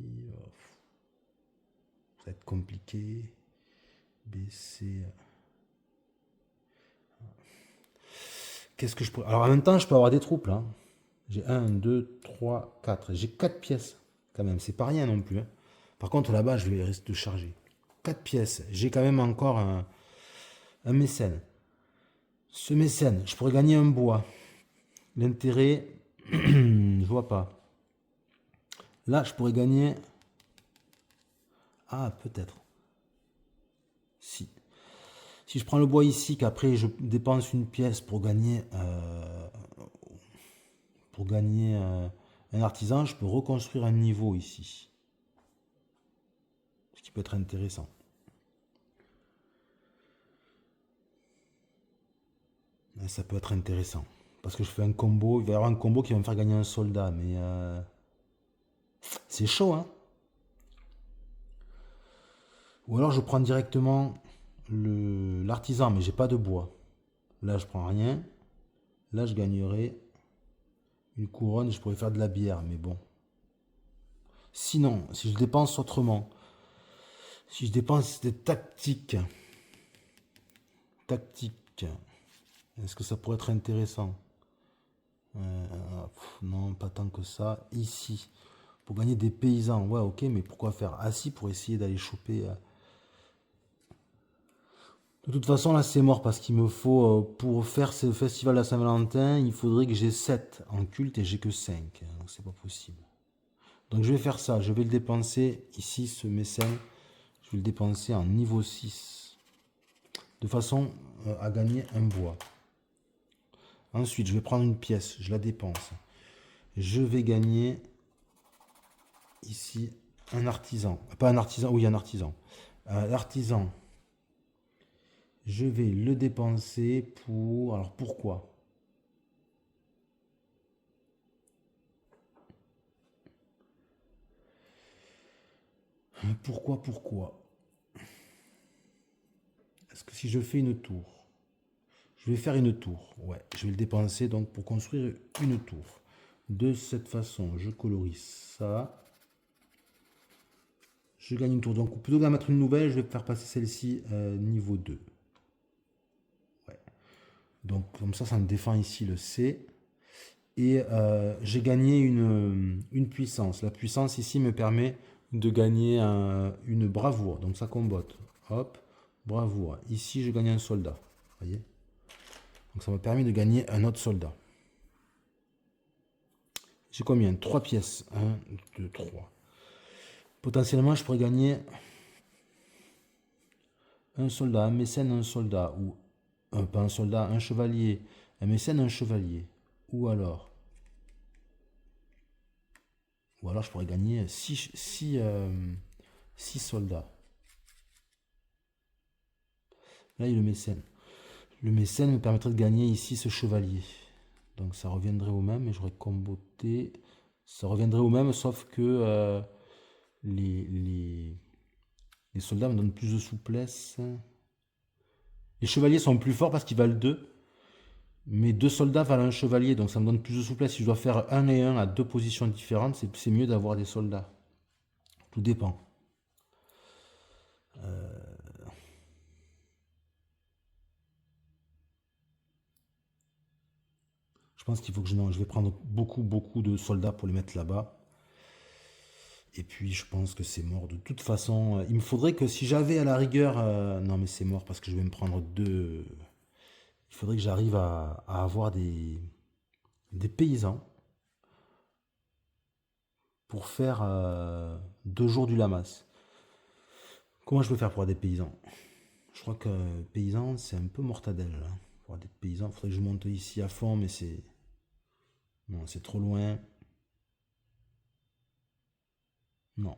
Ça va être compliqué. B, C. Qu'est-ce que je pourrais... Alors en même temps, je peux avoir des troupes là. J'ai 1, 2, 3, 4. J'ai 4 pièces quand même. C'est pas rien non plus. Hein. Par contre là-bas, je vais rester chargé. 4 pièces. J'ai quand même encore un mécène. Ce mécène, je pourrais gagner un bois. L'intérêt, je vois pas. Là, je pourrais gagner... Ah, peut-être. Si. Si je prends le bois ici, qu'après je dépense une pièce pour gagner un artisan, je peux reconstruire un niveau ici. Ce qui peut être intéressant. Et ça peut être intéressant. Parce que je fais un combo, il va y avoir un combo qui va me faire gagner un soldat, mais c'est chaud, hein. Ou alors je prends directement l'artisan, mais j'ai pas de bois. Là, je prends rien. Là, je gagnerai une couronne, je pourrais faire de la bière, mais bon. Sinon, si je dépense autrement, si je dépense des tactiques, est-ce que ça pourrait être intéressant? Non, pas tant que ça. Ici, pour gagner des paysans, ouais, ok, mais pourquoi faire assis pour essayer d'aller choper De toute façon, là, c'est mort parce qu'il me faut, pour faire ce festival de la Saint-Valentin, il faudrait que j'ai 7 en culte et j'ai que 5. Donc, c'est pas possible. Donc, je vais faire ça. Je vais le dépenser ici, ce mécène. Je vais le dépenser en niveau 6. De façon à gagner un bois. Ensuite, je vais prendre une pièce. Je la dépense. Je vais gagner ici un artisan. Pas un artisan, oui, un artisan. L'artisan, je vais le dépenser pour... Alors, pourquoi? Pourquoi? Est-ce que si je fais une tour, je vais faire une tour. Ouais, je vais le dépenser donc pour construire une tour. De cette façon, je colorie ça. Je gagne une tour. Donc plutôt que d'en mettre une nouvelle, je vais faire passer celle-ci niveau 2. Ouais. Donc comme ça me défend ici le C. Et j'ai gagné une puissance. La puissance ici me permet de gagner une bravoure. Donc ça combotte. Hop, bravoure. Ici, je gagne un soldat. Voyez. Donc ça m'a permis de gagner un autre soldat. J'ai combien? 3 pièces. 1, 2, 3. Potentiellement, je pourrais gagner un soldat, un mécène, un soldat. Ou pas un soldat, un chevalier. Un mécène, un chevalier. Ou alors je pourrais gagner 6 soldats. Là, il y a le mécène. Le mécène me permettrait de gagner ici ce chevalier. Donc ça reviendrait au même et j'aurais comboté. Ça reviendrait au même, sauf que les soldats me donnent plus de souplesse. Les chevaliers sont plus forts parce qu'ils valent 2. Mais 2 soldats valent un chevalier, donc ça me donne plus de souplesse. Si je dois faire 1 et 1 à 2 positions différentes, c'est mieux d'avoir des soldats. Tout dépend. Je pense qu'il faut que je vais prendre beaucoup de soldats pour les mettre là-bas. Et puis je pense que c'est mort. De toute façon, il me faudrait que si j'avais à la rigueur... non mais c'est mort parce que je vais me prendre 2... Il faudrait que j'arrive à avoir des paysans pour faire 2 jours du Lamas. Comment je peux faire pour avoir des paysans? Je crois que paysan, c'est un peu mortadelle. Hein. Pour avoir des paysans, il faudrait que je monte ici à fond, mais c'est... Non, c'est trop loin. Non.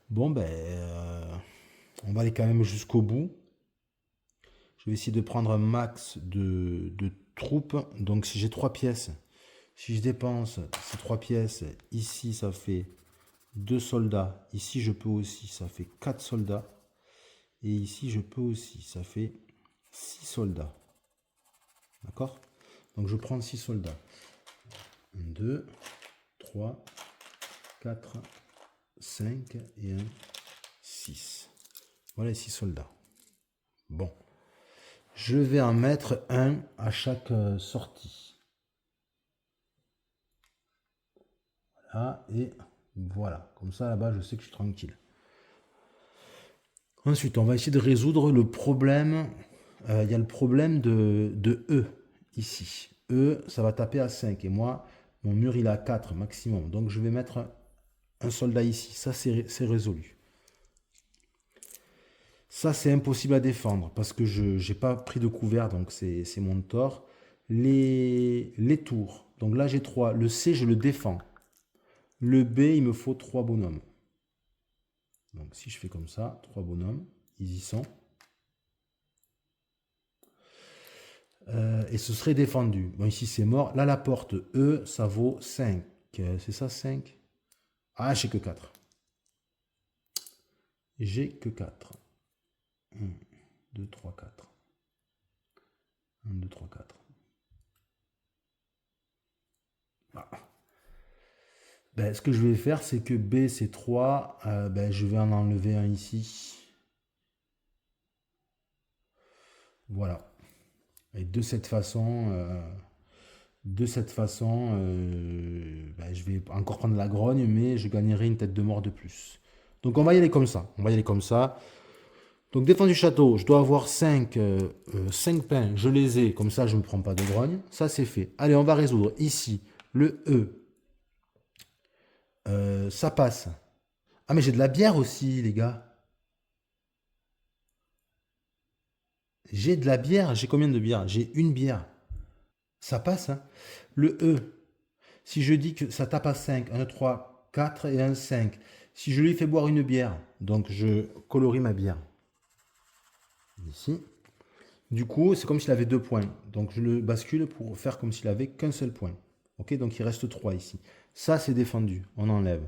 Bon, ben... on va aller quand même jusqu'au bout. Je vais essayer de prendre un max de troupes. Donc si j'ai 3 pièces, si je dépense ces 3 pièces, ici ça fait 2 soldats. Ici je peux aussi, ça fait 4 soldats. Et ici je peux aussi, ça fait 6 soldats. D'accord? Donc je prends 6 soldats. 1, 2, 3, 4, 5 et 1, 6. Voilà les 6 soldats. Bon. Je vais en mettre un à chaque sortie. Voilà, et voilà. Comme ça, là-bas, je sais que je suis tranquille. Ensuite, on va essayer de résoudre le problème. Il y a le problème de E, ici. E, ça va taper à 5. Et moi, mon mur, il est à 4 maximum. Donc, je vais mettre un soldat ici. Ça, c'est résolu. Ça, c'est impossible à défendre parce que je n'ai pas pris de couvert, donc c'est mon tort. Les tours. Donc là, j'ai 3. Le C, je le défends. Le B, il me faut 3 bonhommes. Donc si je fais comme ça, 3 bonhommes, ils y sont. Et ce serait défendu. Bon, ici, c'est mort. Là, la porte E, ça vaut 5. C'est ça, 5? Ah, j'ai que 4. J'ai que 4. 1, 2, 3, 4. 1, 2, 3, 4. Ah. Ben, ce que je vais faire, c'est que B, c'est 3. Ben, je vais en enlever un ici. Voilà. Et de cette façon, ben, je vais encore prendre la grogne, mais je gagnerai une tête de mort de plus. Donc on va y aller comme ça. On va y aller comme ça. Donc défense du château, je dois avoir 5 pains, je les ai, comme ça je ne me prends pas de grogne. Ça c'est fait. Allez, on va résoudre. Ici, le E, ça passe. Ah mais j'ai de la bière aussi, les gars. J'ai de la bière, j'ai combien de bière? J'ai une bière. Ça passe, hein. Le E, si je dis que ça tape à 5, 1, 3, 4 et 1, 5. Si je lui fais boire une bière, donc je colorie ma bière. Ici. Du coup, c'est comme s'il avait 2 points. Donc je le bascule pour faire comme s'il avait qu'un seul point. Ok, donc il reste 3 ici. Ça, c'est défendu. On enlève.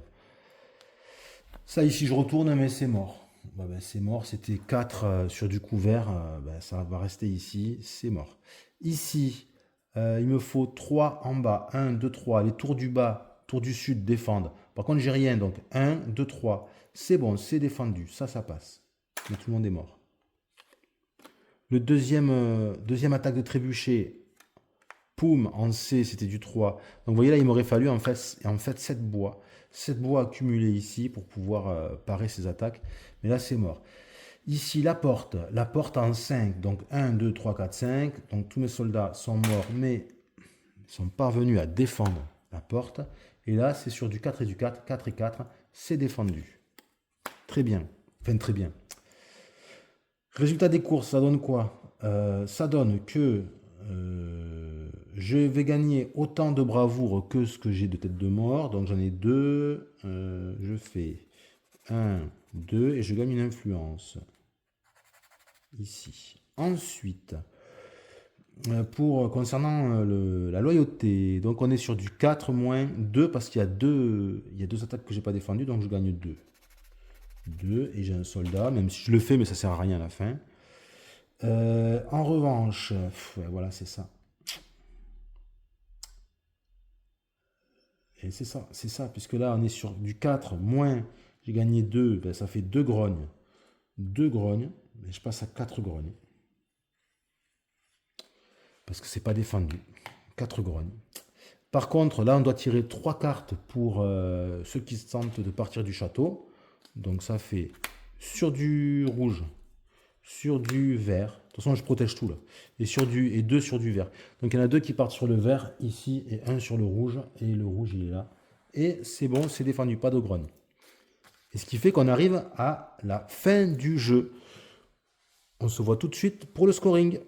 Ça, ici, je retourne, mais c'est mort. Ben, c'est mort. C'était 4 sur du couvert. Ben, ça va rester ici. C'est mort. Ici, il me faut 3 en bas. 1, 2, 3. Les tours du bas, tours du sud défendent. Par contre, j'ai rien. Donc 1, 2, 3. C'est bon, c'est défendu. Ça passe. Mais tout le monde est mort. Le deuxième attaque de trébuchet, poum, en C, c'était du 3. Donc vous voyez là, il m'aurait fallu en fait 7 bois. 7 bois accumulés ici pour pouvoir parer ces attaques. Mais là, c'est mort. Ici, la porte en 5. Donc 1, 2, 3, 4, 5. Donc tous mes soldats sont morts, mais ils sont parvenus à défendre la porte. Et là, c'est sur du 4 et du 4. 4 et 4, c'est défendu. Très bien. Enfin, très bien. Résultat des courses, ça donne quoi? Ça donne que je vais gagner autant de bravoure que ce que j'ai de tête de mort. Donc j'en ai 2. Je fais 1, 2 et je gagne une influence. Ici. Ensuite, concernant la loyauté, donc on est sur du 4 moins 2 parce qu'il y a deux attaques que j'ai pas défendues, donc je gagne 2. 2 et j'ai un soldat, même si je le fais, mais ça sert à rien à la fin. En revanche, ouais, voilà, c'est ça. Et c'est ça, puisque là on est sur du 4 moins, j'ai gagné 2, ben, ça fait 2 grognes. 2 grognes, mais je passe à 4 grognes. Parce que c'est pas défendu. 4 grognes. Par contre, là on doit tirer 3 cartes pour ceux qui tentent de partir du château. Donc ça fait sur du rouge, sur du vert. De toute façon, je protège tout là. Et 2 sur du vert. Donc il y en a 2 qui partent sur le vert ici et 1 sur le rouge. Et le rouge, il est là. Et c'est bon, c'est défendu, pas de grogne. Et ce qui fait qu'on arrive à la fin du jeu. On se voit tout de suite pour le scoring.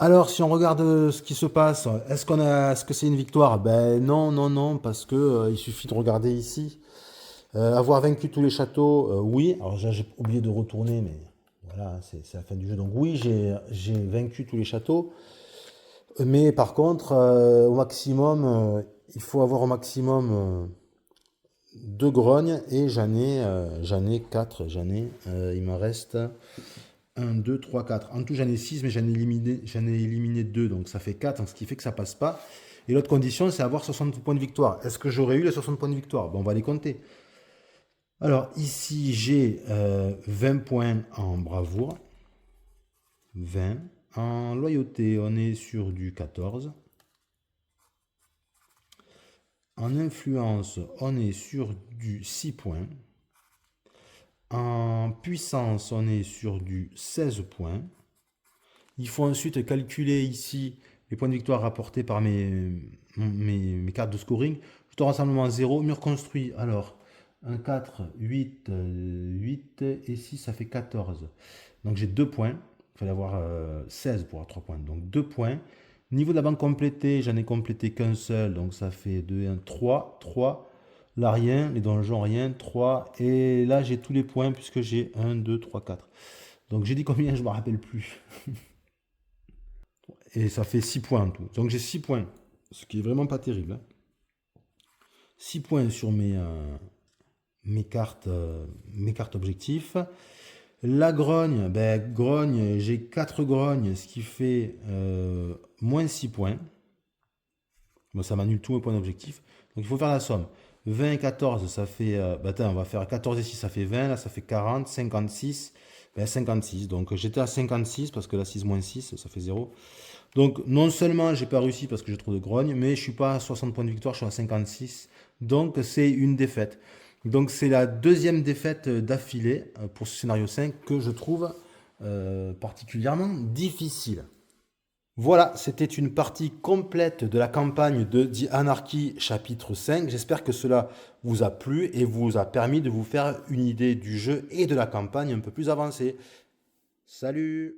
Alors, si on regarde ce qui se passe, est-ce que c'est une victoire? Ben non, non, non, parce que il suffit de regarder ici. Avoir vaincu tous les châteaux, oui. Alors j'ai oublié de retourner, mais Voilà, c'est la fin du jeu. Donc oui, j'ai vaincu tous les châteaux. Mais par contre, au maximum, il faut avoir au maximum 2 grognes et j'en ai 4. Il me reste un, 2, 3, 4. En tout, j'en ai 6, mais j'en ai éliminé 2, donc ça fait 4, ce qui fait que ça passe pas. Et l'autre condition, c'est avoir 60 points de victoire. Est-ce que j'aurais eu les 60 points de victoire? Bon, on va les compter. Alors ici, j'ai 20 points en bravoure, 20. En loyauté, on est sur du 14. En influence, on est sur du 6 points. En puissance, on est sur du 16 points. Il faut ensuite calculer ici les points de victoire rapportés par mes cartes de scoring. Tout rassemblement 0, mur construit. Alors, 1, 4, 8, 8 et 6, ça fait 14. Donc j'ai 2 points. Il fallait avoir 16 pour avoir 3 points. Donc 2 points. Niveau de la banque complétée, j'en ai complété qu'un seul. Donc ça fait 2, 1, 3. 3. Là, rien. Les donjons, rien. 3. Et là, j'ai tous les points puisque j'ai 1, 2, 3, 4. Donc j'ai dit combien, je ne me rappelle plus. Et ça fait 6 points en tout. Donc j'ai 6 points, ce qui est vraiment pas terrible, hein. 6 points sur mes cartes objectifs. La grogne, grogne, j'ai 4 grognes, ce qui fait moins 6 points. Bon, ça m'annule tous mes points d'objectif. Donc il faut faire la somme. 20 et 14, ça fait... attends, on va faire 14 et 6, ça fait 20. Là, ça fait 40, 56. 56. Donc j'étais à 56 parce que là, 6 moins 6, ça fait 0. Donc non seulement j'ai pas réussi parce que j'ai trop de grogne, mais je suis pas à 60 points de victoire, je suis à 56. Donc c'est une défaite. Donc c'est la deuxième défaite d'affilée pour ce scénario 5 que je trouve particulièrement difficile. Voilà, c'était une partie complète de la campagne de The Anarchy chapitre 5. J'espère que cela vous a plu et vous a permis de vous faire une idée du jeu et de la campagne un peu plus avancée. Salut!